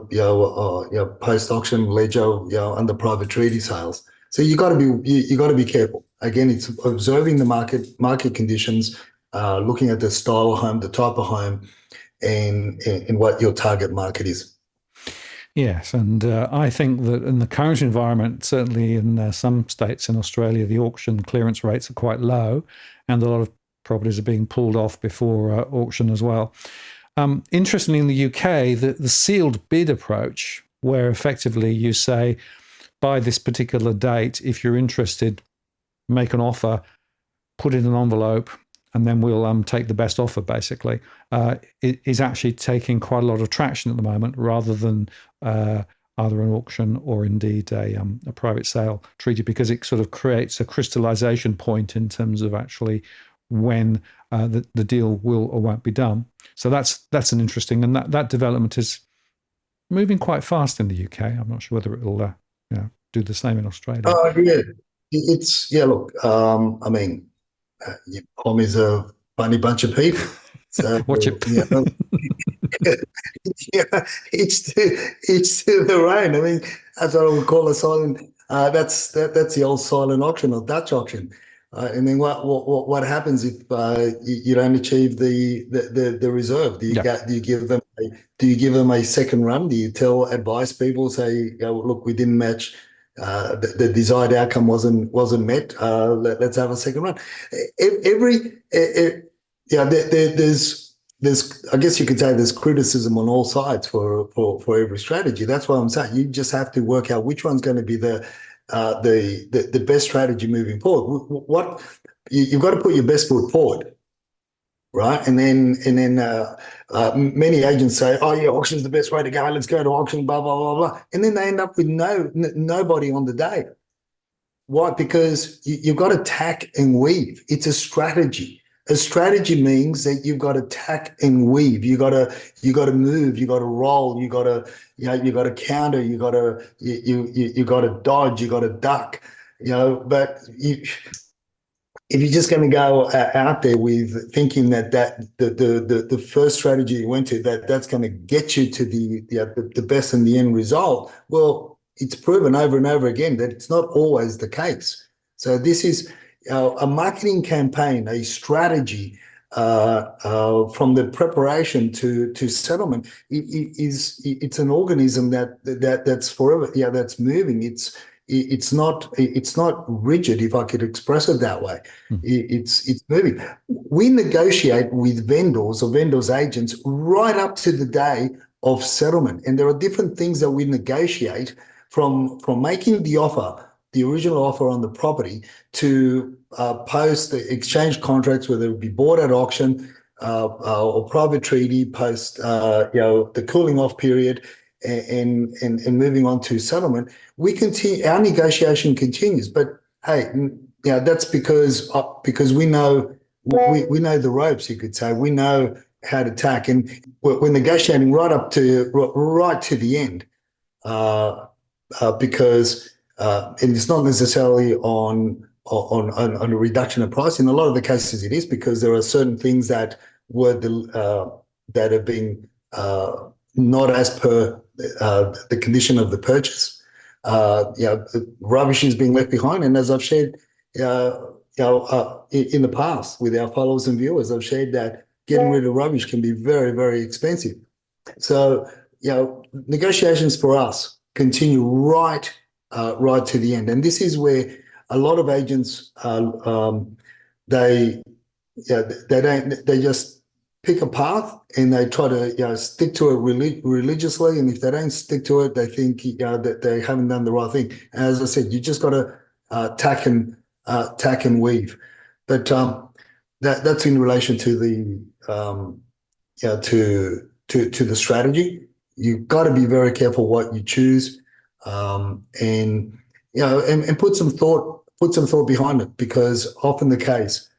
post auction ledger under private treaty sales. So you got to be careful. Again, it's observing the market conditions, looking at the style of home, the type of home, and what your target market is. Yes, and I think that in the current environment, certainly in some states in Australia, the auction clearance rates are quite low, and a lot of properties are being pulled off before auction as well. Interestingly, in the UK, the sealed bid approach, where effectively you say, by this particular date, if you're interested, make an offer, put it in an envelope, and then we'll take the best offer, basically, it is actually taking quite a lot of traction at the moment, rather than either an auction or indeed a private sale treaty, because it sort of creates a crystallization point in terms of actually when the deal will or won't be done. So that's an interesting, and that development is moving quite fast in the UK. I'm not sure whether it'll do the same in Australia. Oh yeah, look, I mean, Tom is a funny bunch of people. So Watch it. Each to their own. I mean, that's what I would call a silent. That's the old silent auction or Dutch auction. And then what happens if you don't achieve the reserve? Do you give them a second run? Do you advise people, say, look, we didn't match, the desired outcome wasn't met. Let's have a second run. There's I guess you could say there's criticism on all sides for every strategy. That's what I'm saying. You just have to work out which one's going to be the best strategy moving forward. You've got to put your best foot forward, right? And then many agents say, "Oh yeah, auction's the best way to go. Let's go to auction." Blah blah blah blah, and then they end up with nobody on the day. Why? Because you've got to tack and weave. It's a strategy. A strategy means that you've got to tack and weave. You got to move. You got to roll. You got to counter. You got to dodge. You got to duck. But if you're just going to go out there with thinking that the first strategy you went to that's going to get you to the best and the end result, well, it's proven over and over again that it's not always the case. So this is a marketing campaign, a strategy from the preparation to settlement. It's an organism that's forever, that's moving. It's not rigid, if I could express it that way. It's moving. We negotiate with vendors or vendors' agents right up to the day of settlement, and there are different things that we negotiate from making the offer, the original offer on the property, to post the exchange contracts, whether it be bought at auction or private treaty, post the cooling off period, and moving on to settlement. We continue, our negotiation continues, but hey, that's because we know the ropes, you could say. We know how to tack, and we're negotiating right to the end, because and it's not necessarily on a reduction of price. In a lot of the cases, it is, because there are certain things that that have been not as per the condition of the purchase. Rubbish is being left behind, and as I've shared, in the past with our followers and viewers, I've shared that getting rid of rubbish can be very, very expensive. So, negotiations for us continue right to the end, and this is where a lot of agents pick a path and they try to stick to it religiously. And if they don't stick to it, they think that they haven't done the right thing. As I said, you just got to tack and weave. But that's in relation to the to the strategy. You've got to be very careful what you choose, and put some thought behind it, because often the case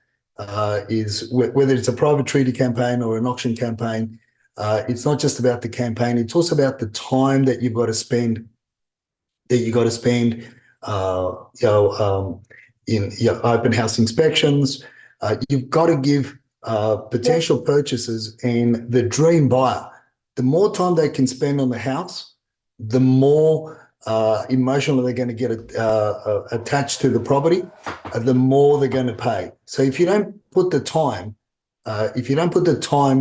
is whether it's a private treaty campaign or an auction campaign, it's not just about the campaign, it's also about the time that you've got to spend in open house inspections. You've got to give potential purchasers and the dream buyer, the more time they can spend on the house, the more emotionally they're going to get attached to the property, the more they're going to pay. So if you don't put the time,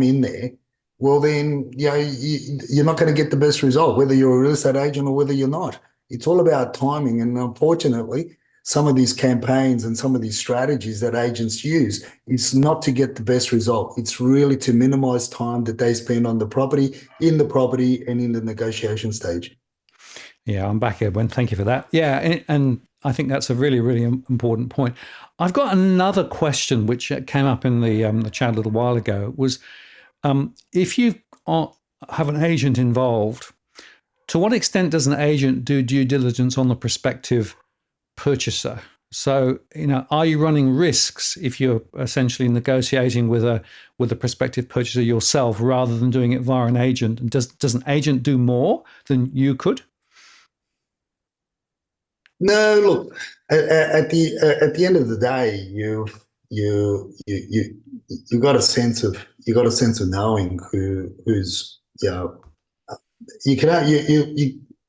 in there, well then you're not going to get the best result, whether you're a real estate agent or whether you're not. It's all about timing, and unfortunately, some of these campaigns and some of these strategies that agents use, it's not to get the best result. It's really to minimize time that they spend on the property, and in the negotiation stage. Yeah, I'm back, Edwin. Thank you for that. Yeah, and I think that's a really, really important point. I've got another question which came up in the chat a little while ago. Was if you have an agent involved, to what extent does an agent do due diligence on the prospective purchaser? So, are you running risks if you're essentially negotiating with a prospective purchaser yourself rather than doing it via an agent? And does an agent do more than you could? No, look. At the end of the day, you've got a sense of knowing who's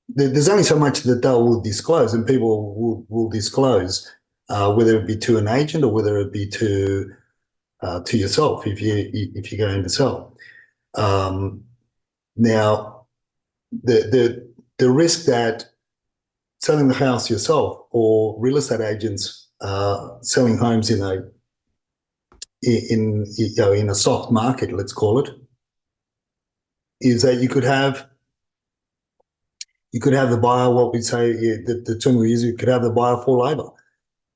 there's only so much that they will disclose, and people will disclose, whether it be to an agent or whether it be to yourself if you're going to sell. Now, the risk that selling the house yourself or real estate agents selling homes in a soft market, let's call it, is that you could have the buyer, what we say, the term we use, you could have the buyer fall over.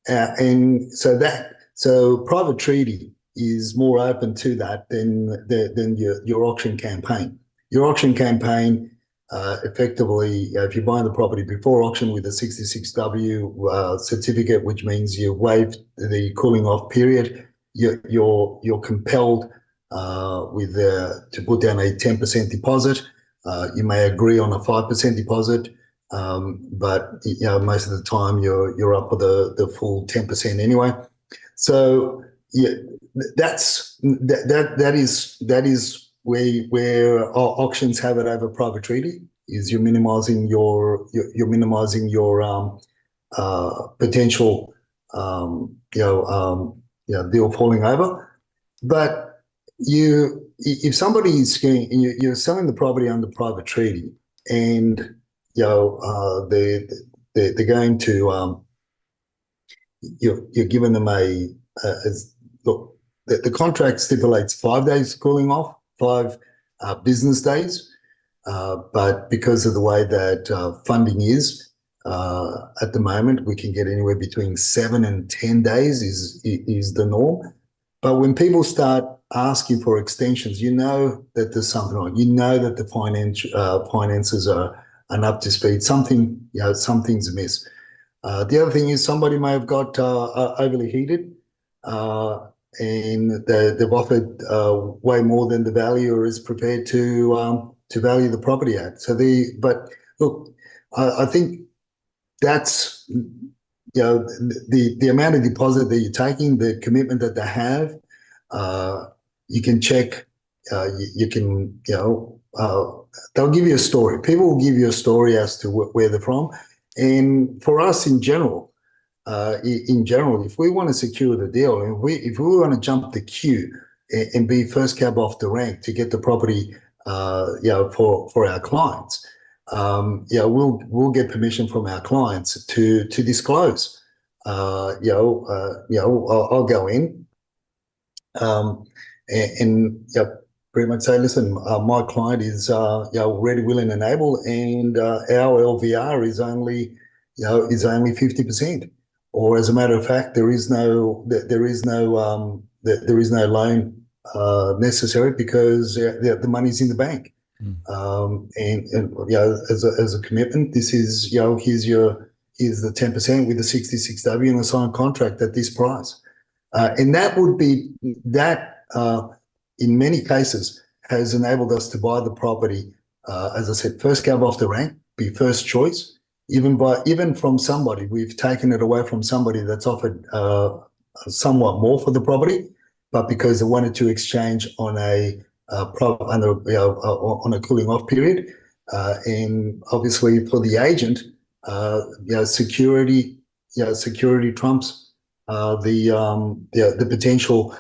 And so private treaty is more open to that than your auction campaign. Your auction campaign, effectively, if you're buying the property before auction with a 66W certificate, which means you waived the cooling off period, you're compelled to put down a 10% deposit. You may agree on a 5% deposit, but most of the time you're up with the full 10% anyway. So yeah, that is where auctions have it over private treaty, is you're minimizing your potential deal falling over. But if somebody is you're selling the property under private treaty, and they're going to you're giving them look, the contract stipulates 5 days cooling off, 5 business days, but because of the way that funding is at the moment, we can get anywhere between 7 and 10 days is the norm. But when people start asking for extensions, that there's something wrong. That the finances are up to speed. Something's amiss. The other thing is somebody may have got overly heated, and they've offered way more than the valuer is prepared to value the property at. But look, I think that's the amount of deposit that you're taking, the commitment that they have. You can check. You can they'll give you a story. People will give you a story as to where they're from. And for us in general, if we want to secure the deal, and if we want to jump the queue and be first cab off the rank to get the property, for our clients, we'll get permission from our clients to disclose. I'll go in, and pretty much say, listen, my client is ready, willing, and able, and our LVR is only 50%. Or as a matter of fact, there is no loan necessary because the money's in the bank. As a commitment, this is here's the 10% with the 66W and a signed contract at this price. And that would be that, in many cases, has enabled us to buy the property, as I said, first cab off the rank, be first choice, even from somebody. We've taken it away from somebody that's offered somewhat more for the property, but because they wanted to exchange on a cooling off period, and obviously for the agent, security trumps the potential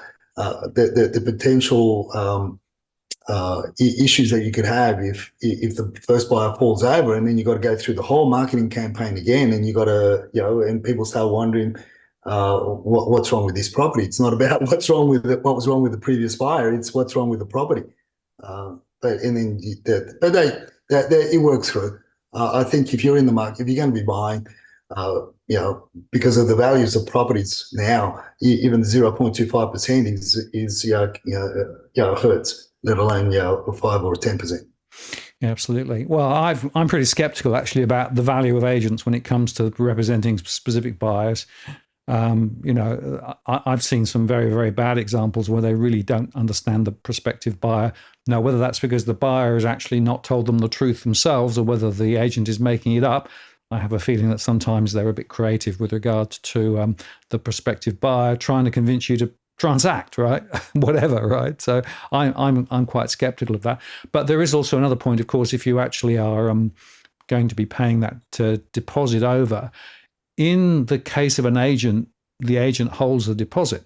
issues that you could have if the first buyer falls over, and then you got to go through the whole marketing campaign again, and you got to and people start wondering what's wrong with this property. It's not about what was wrong with the previous buyer. It's what's wrong with the property. It works through. I think if you're in the market, if you're going to be buying, because of the values of properties now, even 0.25% hurts, let alone a 5 or 10%. Yeah, absolutely. Well, I'm pretty skeptical actually about the value of agents when it comes to representing specific buyers. I've seen some very, very bad examples where they really don't understand the prospective buyer. Now, whether that's because the buyer has actually not told them the truth themselves or whether the agent is making it up, I have a feeling that sometimes they're a bit creative with regard to the prospective buyer trying to convince you to transact, right? Whatever, right? So I'm quite skeptical of that. But there is also another point, of course, if you actually are going to be paying that deposit over. In the case of an agent, the agent holds the deposit.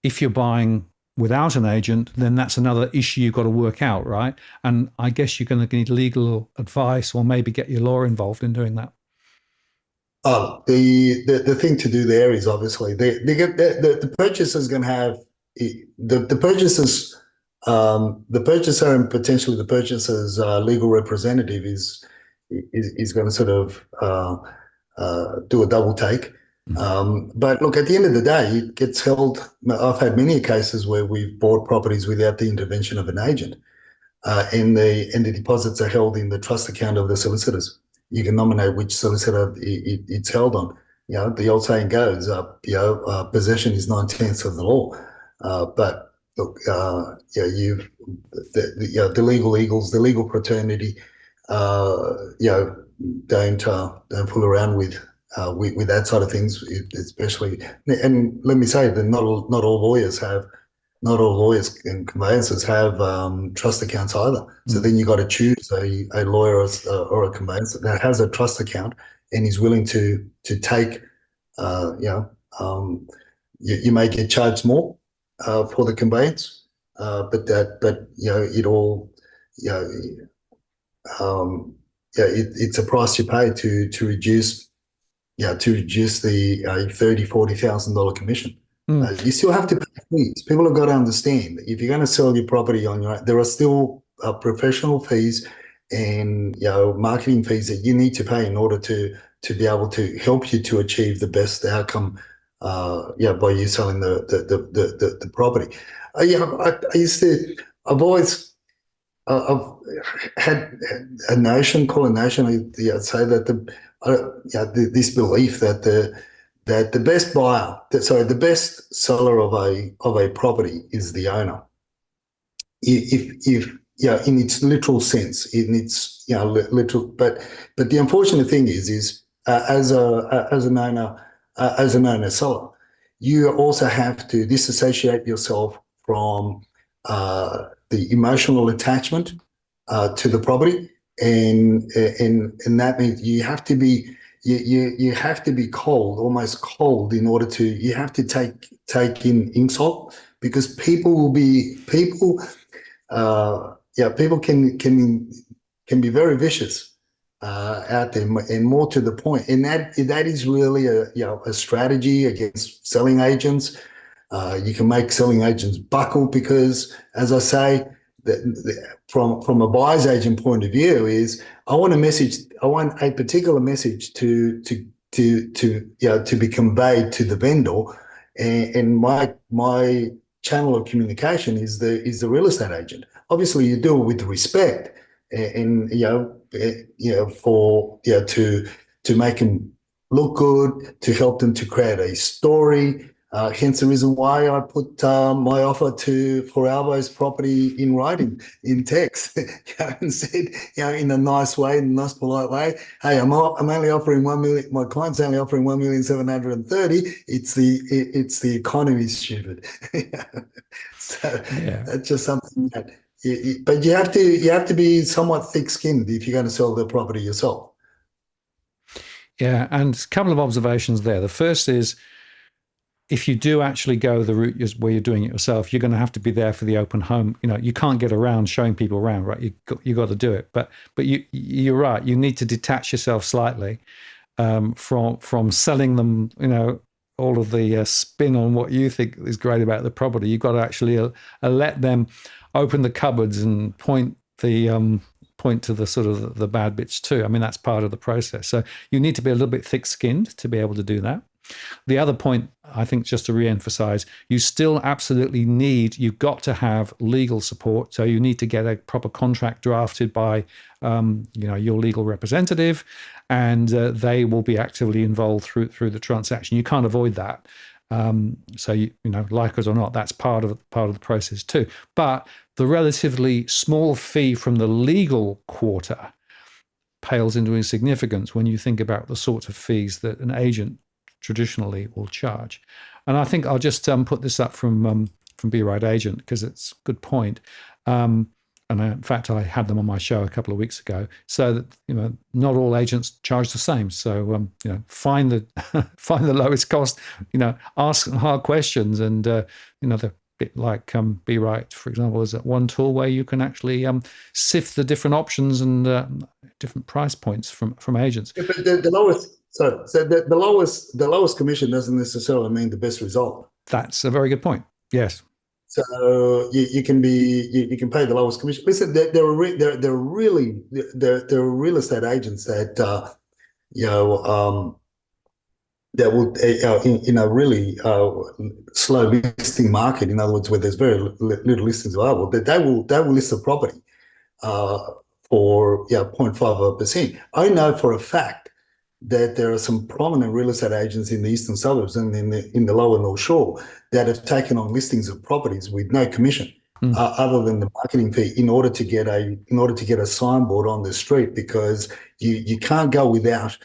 If you're buying without an agent, then that's another issue you've got to work out, right? And I guess you're going to need legal advice or maybe get your lawyer involved in doing that. The thing to do there is obviously the purchaser's going to have the purchaser and potentially the purchaser's legal representative is going to sort of do a double take. But look, at the end of the day, it gets held. I've had many cases where we've bought properties without the intervention of an agent, and the deposits are held in the trust account of the solicitors. You can nominate which solicitor it's held on. The old saying goes, possession is 9/10 of the law. But look, the legal eagles, the legal fraternity, don't fool around with that side of things, especially. And let me say that not all lawyers and conveyancers have trust accounts either. So then you got to choose a lawyer or a conveyancer that has a trust account and is willing to take. You may get charged more for the conveyance, but it all it's a price you pay to reduce the $30,000-$40,000 commission. You still have to pay fees. People have got to understand if you're going to sell your property on your own, there are still professional fees and marketing fees that you need to pay in order to be able to help you to achieve the best outcome. By you selling the property. I've had a notion, say that this belief that the best buyer, the best seller of a property is the owner. If in its literal sense, in its literal. But the unfortunate thing is as an owner seller, you also have to disassociate yourself from the emotional attachment to the property, and that means you have to be cold, almost cold, in order to. You have to take in insult, because people can be very vicious out there, and more to the point. And that is really a strategy against selling agents. You can make selling agents buckle because, as I say, from a buyer's agent point of view, is I want a particular message to be conveyed to the vendor, and my channel of communication is the real estate agent. Obviously, you do it with respect, and to make them look good, to help them to create a story. Hence the reason why I put my offer for Alvo's property in writing, in text, and said, in a nice way, in a nice polite way, hey, I'm only offering 1 million. My client's only offering 1,730,000. It's the economy, stupid. So Yeah. that's just something that. But you have to be somewhat thick-skinned if you're going to sell the property yourself. Yeah, and a couple of observations there. The first is, if you do actually go the route where you're doing it yourself, you're going to have to be there for the open home. You can't get around showing people around, right? You got to do it. But you're right. You need to detach yourself slightly from selling them. All of the spin on what you think is great about the property. You've got to actually let them open the cupboards and point to the sort of the bad bits too. I mean, that's part of the process. So you need to be a little bit thick-skinned to be able to do that. The other point, I think, just to re-emphasize, you still absolutely you've got to have legal support. So you need to get a proper contract drafted by, your legal representative, and they will be actively involved through the transaction. You can't avoid that. So like us or not, that's part of the process too. But the relatively small fee from the legal quarter pales into insignificance when you think about the sorts of fees that an agent traditionally will charge. And I think I'll just put this up from Be Right Agent, because it's a good point. And in fact, I had them on my show a couple of weeks ago. So that not all agents charge the same. So find the lowest cost. Ask them hard questions, and the bit like Be Right, for example, is one tool where you can actually sift the different options and different price points from agents. Yeah, but the lowest. So the lowest commission doesn't necessarily mean the best result. That's a very good point. Yes. So you can pay the lowest commission. Listen, there are real estate agents that that will in a really slow listing market. In other words, where there's very little listings available, that they will list the property for 0.5%. I know for a fact that there are some prominent real estate agents in the eastern suburbs and in the lower North Shore that have taken on listings of properties with no commission other than the marketing fee in order to get a signboard on the street, because you can't go without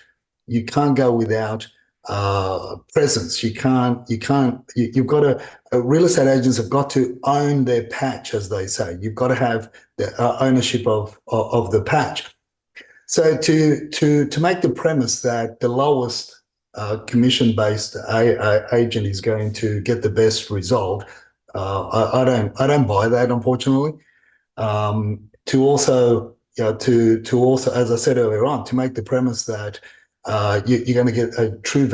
presence. You've got to real estate agents have got to own their patch, as they say. You've got to have the ownership of the patch. So to make the premise that the lowest commission-based agent is going to get the best result, I don't buy that, unfortunately. To also, as I said earlier on, to make the premise that you're going to get a true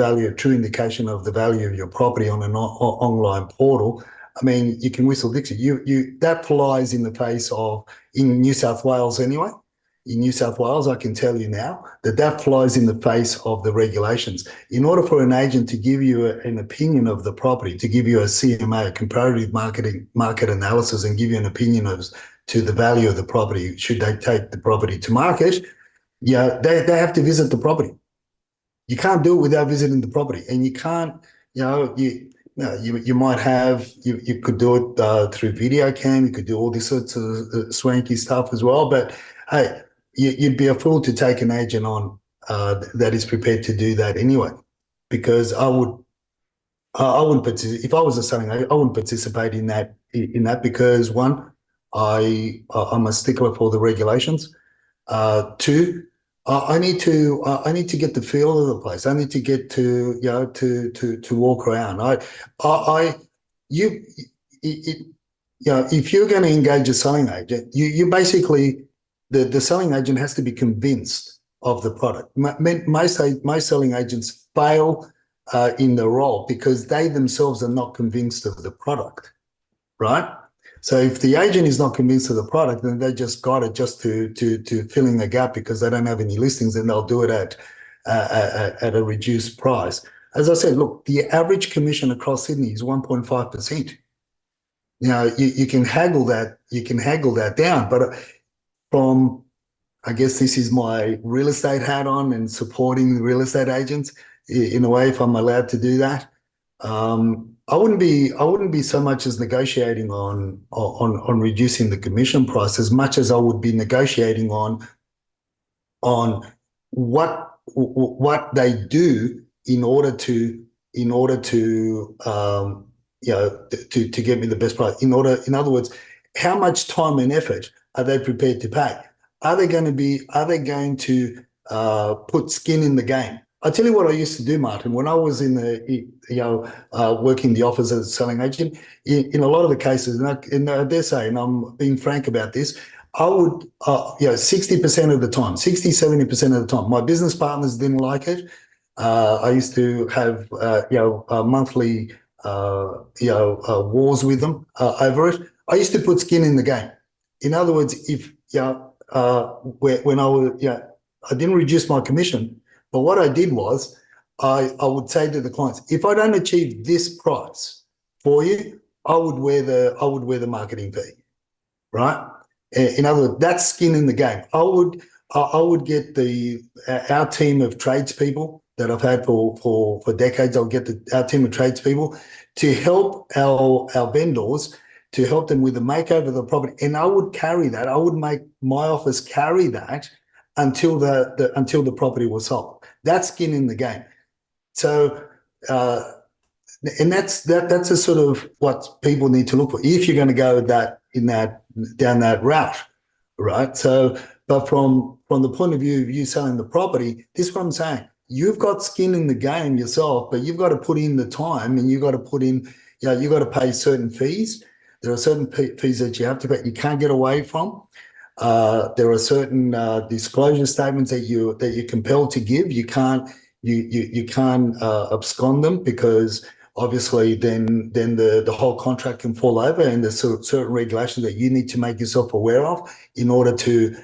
indication of the value of your property on an online portal. I mean, you can whistle Dixie. That flies in the face of, in New South Wales anyway. In New South Wales, I can tell you now that flies in the face of the regulations. In order for an agent to give you an opinion of the property, to give you a CMA, a comparative market analysis, and give you an opinion to the value of the property, should they take the property to market, they have to visit the property. You can't do it without visiting the property, and you can't, you might have, you could do it through video cam, you could do all this sorts of swanky stuff as well, but hey, you'd be a fool to take an agent on that is prepared to do that anyway, because I wouldn't participate. If I was a selling agent, I wouldn't participate in that because one, I'm a stickler for the regulations. Two, I need to get the feel of the place. I need to get to walk around. If you're going to engage a selling agent, you basically, the selling agent has to be convinced of the product. Most selling agents fail in the role because they themselves are not convinced of the product, right? So if the agent is not convinced of the product, then they just got it just to fill in the gap because they don't have any listings, and they'll do it at a reduced price. As I said, look, the average commission across Sydney is 1.5%. You can haggle that down, but from, I guess this is my real estate hat on and supporting the real estate agents in a way, if I'm allowed to do that. I wouldn't be so much as negotiating on reducing the commission price as much as I would be negotiating on what they do in order to to get me the best price. In other words, how much time and effort are they prepared to pay? Are they going to put skin in the game? I'll tell you what I used to do, Martin. When I was in working the office as a selling agent, in a lot of the cases, and I dare say, and I'm being frank about this, I would, 60% of the time, 60, 70% of the time, my business partners didn't like it. I used to have, monthly, wars with them over it. I used to put skin in the game. In other words, if, when I was, I didn't reduce my commission, but what I did was I would say to the clients, if I don't achieve this price for you, I would wear the marketing fee, right? In other words, that's skin in the game. I would get our team of tradespeople that I've had for decades. I'll get our team of tradespeople to help our vendors, to help them with the makeover of the property, and I would carry that. I would make my office carry that until the property was sold. That's skin in the game. So, and that's a sort of what people need to look for if you're going to go down that route, right? So, but from the point of view of you selling the property, this is what I'm saying. You've got skin in the game yourself, but you've got to put in the time, and you've got to put in, you've got to pay certain fees. There are certain fees that you have to pay. You can't get away from. There are certain disclosure statements that you're compelled to give. You can't abscond them, because obviously then the whole contract can fall over, and there's certain regulations that you need to make yourself aware of in order to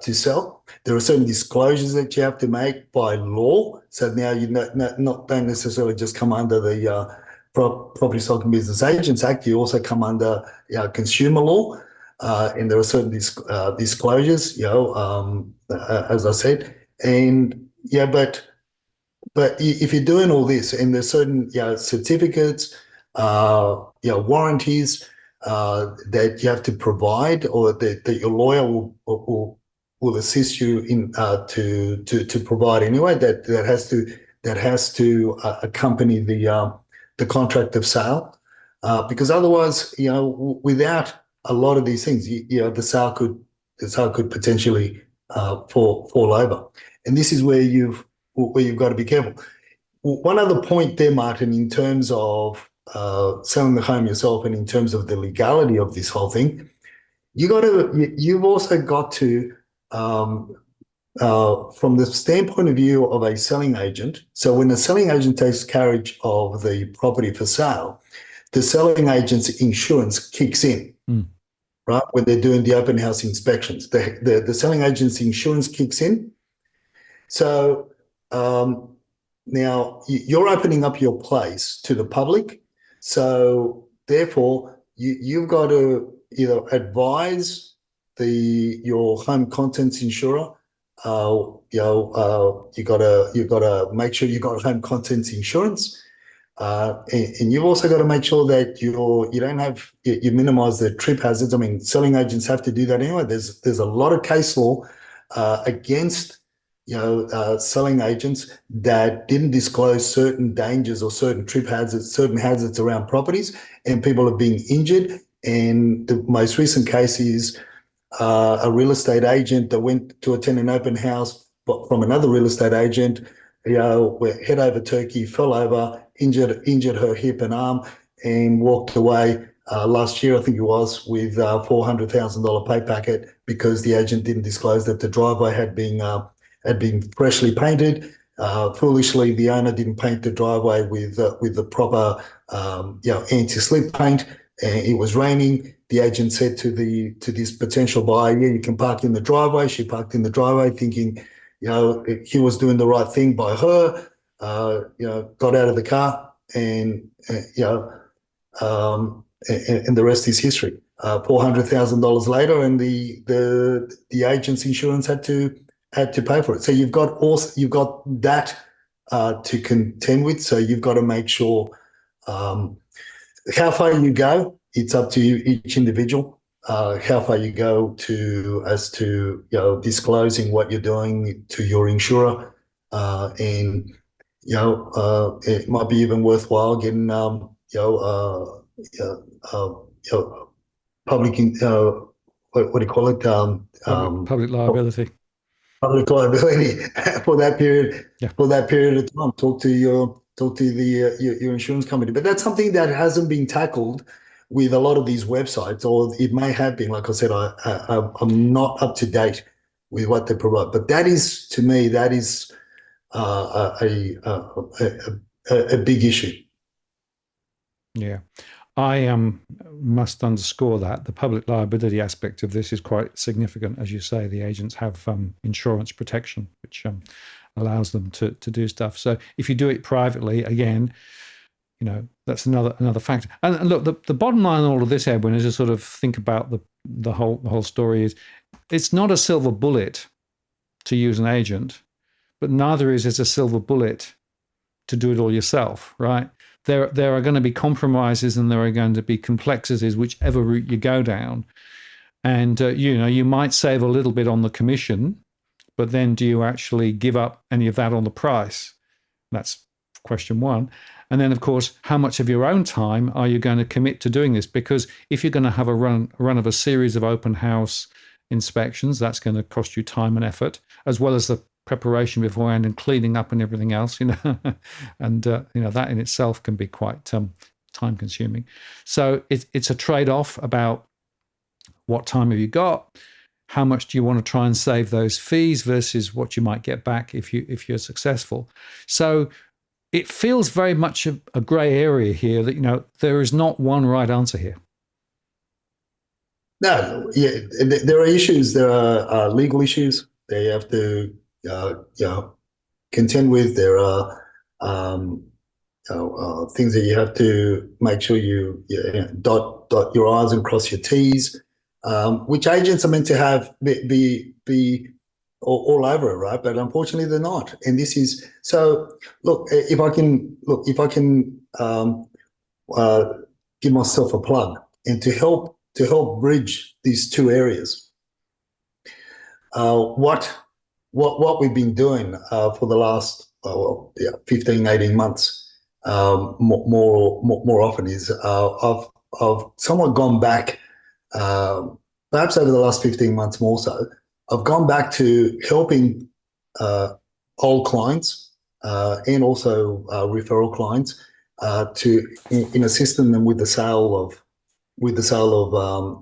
sell. There are certain disclosures that you have to make by law. So now you don't necessarily just come under the Property Stock and Business Agents Act. You also come under consumer law. And there are certain disclosures, as I said, and but if you're doing all this, and there's certain certificates, warranties that you have to provide, or that your lawyer will assist you in to provide anyway. That has to accompany the contract of sale, because otherwise, without a lot of these things, the sale could potentially fall over, and this is where you've got to be careful. One other point there, Martin, in terms of selling the home yourself, and in terms of the legality of this whole thing, you've also got to, from the standpoint of view of a selling agent. So when the selling agent takes carriage of the property for sale, the selling agent's insurance kicks in. Right, when they're doing the open house inspections, the selling agent's insurance kicks in. So now you're opening up your place to the public. So therefore, you've got to either advise your home contents insurer. You've got to make sure you've got home contents insurance. And you've also got to make sure that you minimize the trip hazards. I mean, selling agents have to do that anyway. There's a lot of case law against selling agents that didn't disclose certain dangers or certain trip hazards, certain hazards around properties, and people are being injured. And the most recent case is a real estate agent that went to attend an open house from another real estate agent, went head over turkey, fell over, injured her hip and arm, and walked away last year, I think it was, with $400,000 pay packet, because the agent didn't disclose that the driveway had been freshly painted, Foolishly, the owner didn't paint the driveway with the proper anti-slip paint. It was raining. The agent said to this potential buyer, "Yeah, you can park in the driveway." She parked in the driveway, thinking, he was doing the right thing by her. Got out of the car, and and the rest is history. $400,000 later, and the agent's insurance had to pay for it. So you've got that to contend with. So you've got to make sure how far you go. It's up to each individual. How far you go as to disclosing what you're doing to your insurer, and it might be even worthwhile getting public what do you call it? Public liability. Public liability for that period. Yeah. For that period of time. Talk to your insurance company. But that's something that hasn't been tackled with a lot of these websites, or it may have been. Like I said, I'm not up to date with what they provide. But that is, to me, a big issue. Yeah. I must underscore that the public liability aspect of this is quite significant. As you say, the agents have insurance protection, which allows them to do stuff. So if you do it privately, again, that's another factor. And look, the bottom line of all of this, Edwin, is to sort of think about the whole story is it's not a silver bullet to use an agent, but neither is it a silver bullet to do it all yourself, right? There are going to be compromises and there are going to be complexities, whichever route you go down. And, you might save a little bit on the commission, but then do you actually give up any of that on the price? That's question one. And then, of course, how much of your own time are you going to commit to doing this? Because if you're going to have a run of a series of open house inspections, that's going to cost you time and effort, as well as the preparation beforehand and cleaning up and everything else, and that in itself can be quite time consuming. So it's a trade-off about what time have you got, how much do you want to try and save those fees versus what you might get back if you're successful. So it feels very much a grey area here that there is not one right answer here. No, yeah, there are issues. There are legal issues they have to contend with. There are things that you have to make sure you dot your I's and cross your T's, which agents are meant to have be all over it, right? But unfortunately, they're not. And this is so. Look, if I can give myself a plug and to help bridge these two areas, what we've been doing for the last 15, 18 months, more often is I've somewhat gone back, perhaps over the last 15 months more so, I've gone back to helping old clients and also referral clients in assisting them with the sale of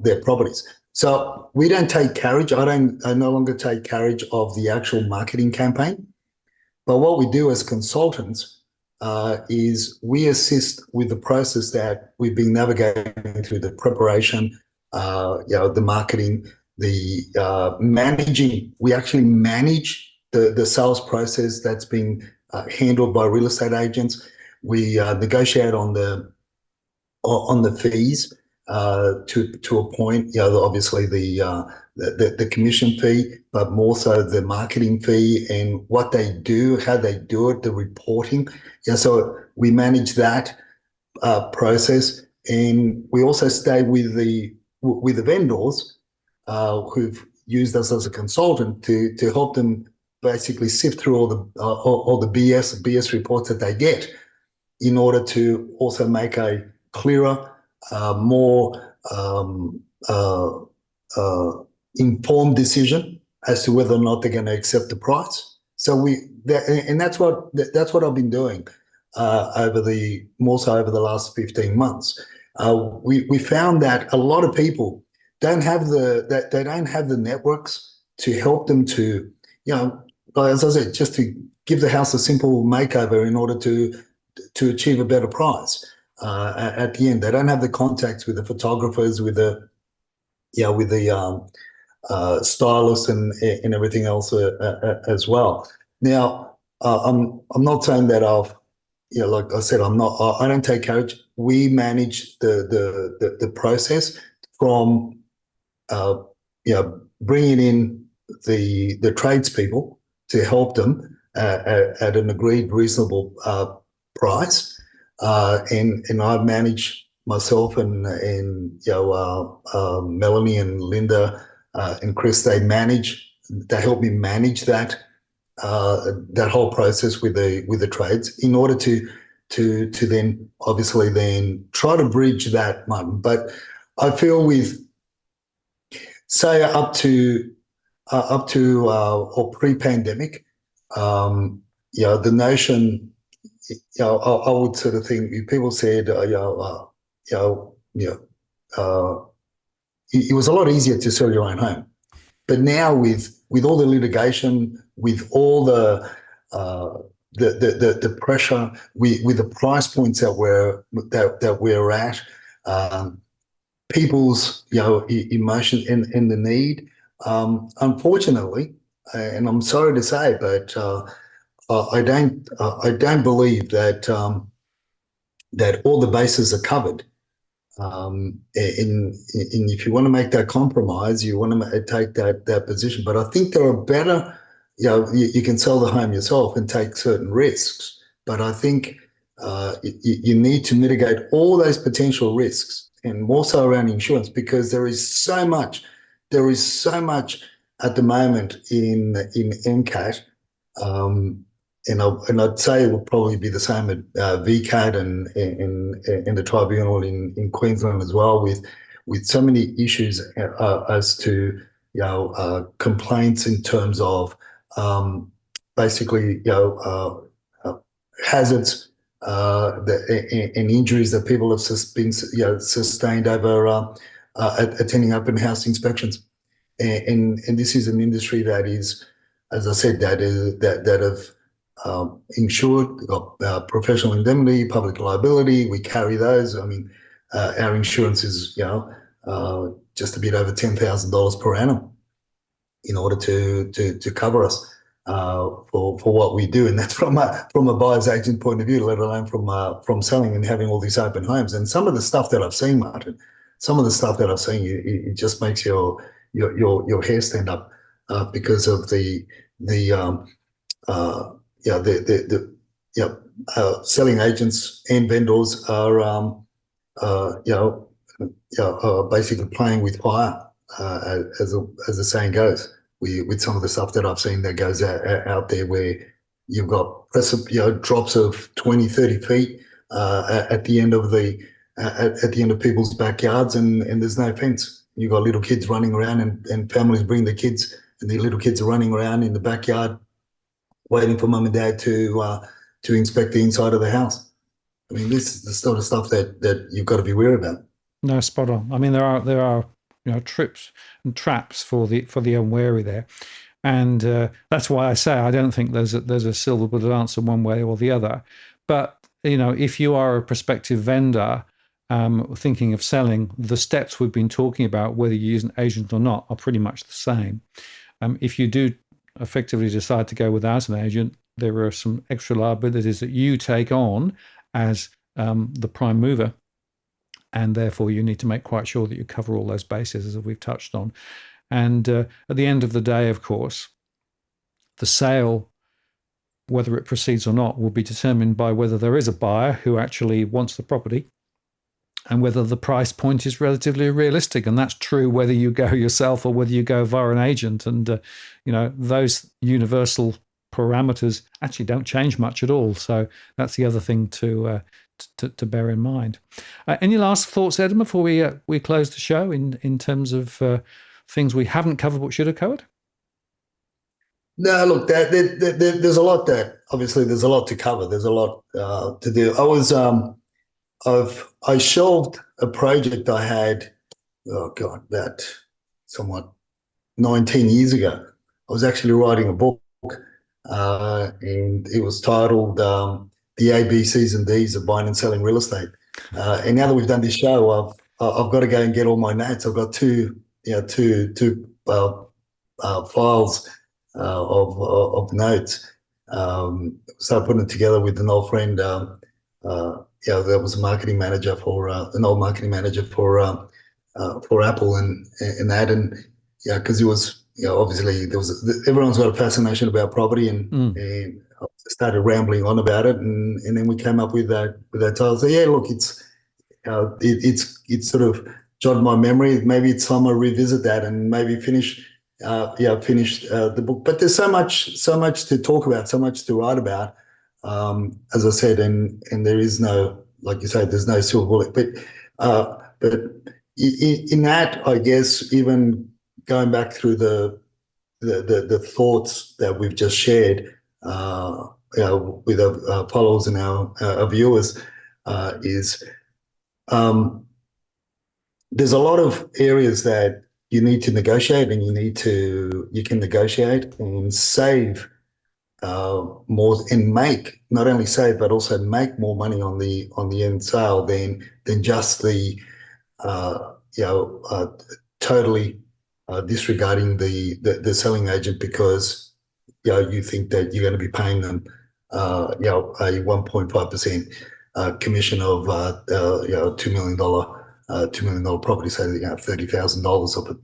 their properties. So we don't take carriage. I no longer take carriage of the actual marketing campaign. But what we do as consultants is we assist with the process that we've been navigating through, the preparation, the marketing, the managing. We actually manage the sales process that's being handled by real estate agents. We negotiate on the fees. To a point, obviously the commission fee, but more so the marketing fee and what they do, how they do it, the reporting. So we manage that process, and we also stay with the vendors who've used us as a consultant to help them basically sift through all the BS reports that they get, in order to also make a clearer, more informed decision as to whether or not they're going to accept the price. So that's what I've been doing more so over the last 15 months. We found that a lot of people don't have the networks to help them to as I said, just to give the house a simple makeover in order to achieve a better price at the end. They don't have the contacts with the photographers, with the stylists and everything else as well. Now, I'm not saying that like I said, I don't take carriage. We manage the process from bringing in the tradespeople to help them at an agreed reasonable price, and I manage myself and Melanie and Linda and Chris. They help me manage that whole process with the trades in order to then obviously then try to bridge that moment. But I feel with say up to or pre-pandemic, the notion, I would sort of think people said, it was a lot easier to sell your own home. But now with all the litigation, with all the pressure, with the price points that we're at, people's emotion and the need, unfortunately, and I'm sorry to say, but I don't believe that that all the bases are covered. And if you want to make that compromise, you want to take that position. But I think there are better, you can sell the home yourself and take certain risks. But I think you need to mitigate all those potential risks, and more so around insurance, because there is so much at the moment in MCAT. And I'd say it would probably be the same at VCAT and in the tribunal in Queensland as well, with so many issues as to complaints in terms of basically hazards and injuries that people have been sustained over attending open house inspections, and this is an industry that is, as I said, that have insured, got professional indemnity, public liability. We carry those. I mean, our insurance is just a bit over $10,000 per annum in order to cover us for what we do, and that's from a buyer's agent point of view, let alone from selling and having all these open homes. And some of the stuff that I've seen, Martin, it just makes your hair stand up because of the selling agents and vendors are basically playing with fire, as the saying goes. With some of the stuff that I've seen that goes out there, where you've got drops of 20, 30 feet at the end of people's backyards, and there's no fence. You've got little kids running around, and families bring their kids, and the little kids are running around in the backyard waiting for mum and dad to inspect the inside of the house. I mean, this is the sort of stuff that you've got to be wary about. No, spot on. I mean, there are trips and traps for the unwary there, and that's why I say I don't think there's a silver bullet answer one way or the other. But if you are a prospective vendor thinking of selling, the steps we've been talking about, whether you use an agent or not, are pretty much the same. If you do effectively decide to go without an agent, there are some extra liabilities that you take on as the prime mover, and therefore you need to make quite sure that you cover all those bases, as we've touched on. And at the end of the day, of course, the sale, whether it proceeds or not, will be determined by whether there is a buyer who actually wants the property and whether the price point is relatively realistic. And that's true whether you go yourself or whether you go via an agent. And, those universal parameters actually don't change much at all. So that's the other thing to bear in mind. Any last thoughts, Edwin, before we close the show in terms of things we haven't covered but should have covered? No, look, there's a lot there's a lot to cover. There's a lot to do. I shelved a project I had, about somewhat 19 years ago. I was actually writing a book, and it was titled "The A, B, C's, and D's of Buying and Selling Real Estate." And now that we've done this show, I've got to go and get all my notes. I've got two files of notes. So I put it together with an old friend. That was a marketing manager for an old marketing manager for Apple and that, and because it was obviously everyone's got a fascination about property, and I started rambling on about it, and then we came up with that title. So yeah, look, it's sort of jogged my memory. Maybe it's time I revisit that and maybe finish the book. But there's so much to talk about, so much to write about. As I said, and there is no, like you say, there's no silver bullet. But in that, I guess, even going back through the thoughts that we've just shared, with our followers and our viewers, is there's a lot of areas that you need to negotiate, and you can negotiate and save more, and not only save but also make more money on the end sale than just the totally disregarding the selling agent, because you think that you're going to be paying them a 1.5% commission of $2 million property, so $30,000 of it.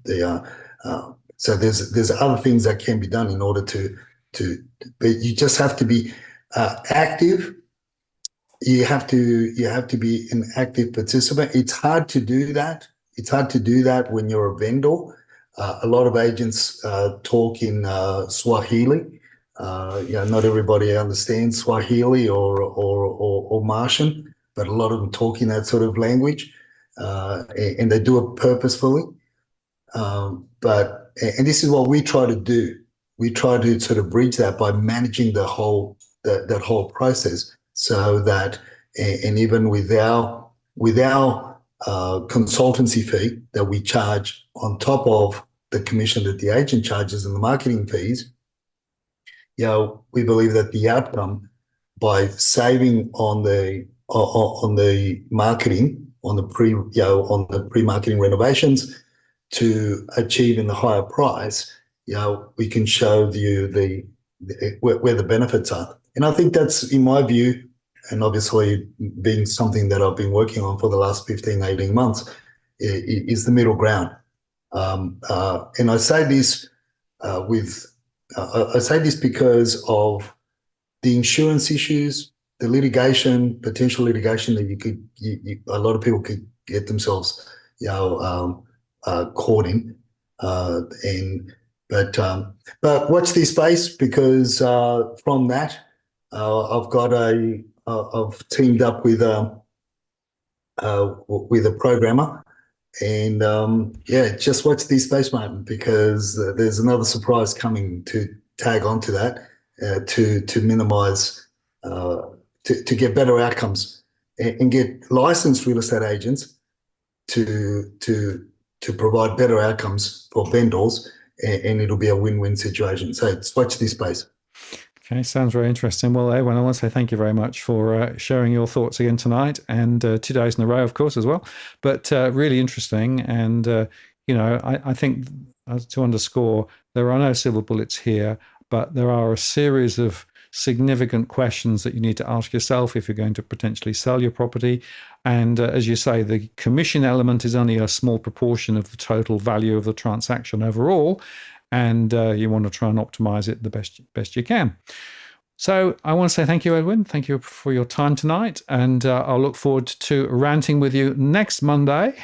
So there's other things that can be done in order to but you just have to be active. You have to be an active participant. It's hard to do that. It's hard to do that when you're a vendor. A lot of agents talk in Swahili. Not everybody understands Swahili or Martian, but a lot of them talk in that sort of language, and they do it purposefully. And this is what we try to do. We try to sort of bridge that by managing that whole process, so that, and even with our consultancy fee that we charge on top of the commission that the agent charges and the marketing fees, we believe that the outcome, by saving on the marketing, on the pre-marketing renovations, to achieving the higher price, we can show you where the benefits are. And I think that's, in my view, and obviously being something that I've been working on for the last 15, 18 months, is the middle ground. And I say this because of the insurance issues, the potential litigation that a lot of people could get themselves caught in. But watch this space, because from that, I've teamed up with a programmer, and just watch this space, Martin, because there's another surprise coming to tag onto that, to minimize, to get better outcomes, and get licensed real estate agents to provide better outcomes for vendors, and it'll be a win-win situation. So watch this space. Okay, sounds very interesting. Well, Edwin, I want to say thank you very much for sharing your thoughts again tonight, and 2 days in a row, of course, as well. But really interesting. And, I think, to underscore, there are no silver bullets here, but there are a series of significant questions that you need to ask yourself if you're going to potentially sell your property. And as you say, the commission element is only a small proportion of the total value of the transaction overall. And you want to try and optimize it the best you can. So I want to say thank you, Edwin. Thank you for your time tonight. And I'll look forward to ranting with you next Monday,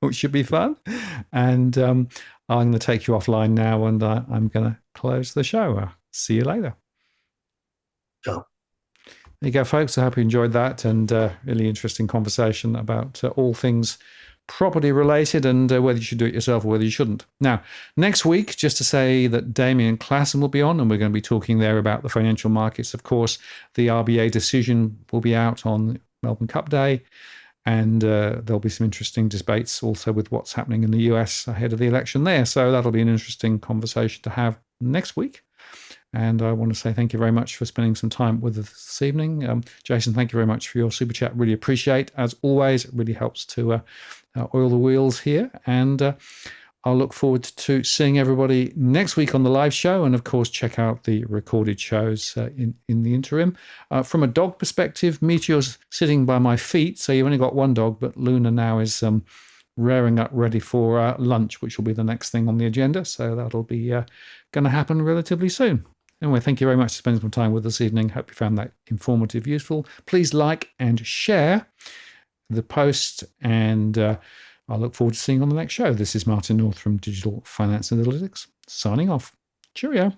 which should be fun. And I'm going to take you offline now, and I'm going to close the show. See you later. Ciao. There you go, folks. I hope you enjoyed that, and really interesting conversation about all things property related, and whether you should do it yourself or whether you shouldn't. Now, next week, just to say that Damien Klassen will be on, and we're going to be talking there about the financial markets. Of course, the RBA decision will be out on Melbourne Cup Day, and there'll be some interesting debates also with what's happening in the US ahead of the election there. So that'll be an interesting conversation to have next week. And I want to say thank you very much for spending some time with us this evening. Jason, thank you very much for your super chat. Really appreciate. As always, it really helps to oil the wheels here. And I'll look forward to seeing everybody next week on the live show. And of course, check out the recorded shows in the interim. From a dog perspective, Meteor's sitting by my feet. So you've only got one dog, but Luna now is rearing up ready for lunch, which will be the next thing on the agenda. So that'll be going to happen relatively soon. Anyway, thank you very much for spending some time with us this evening. Hope you found that informative, useful. Please like and share the post, and I look forward to seeing you on the next show. This is Martin North from Digital Finance Analytics, signing off. Cheerio.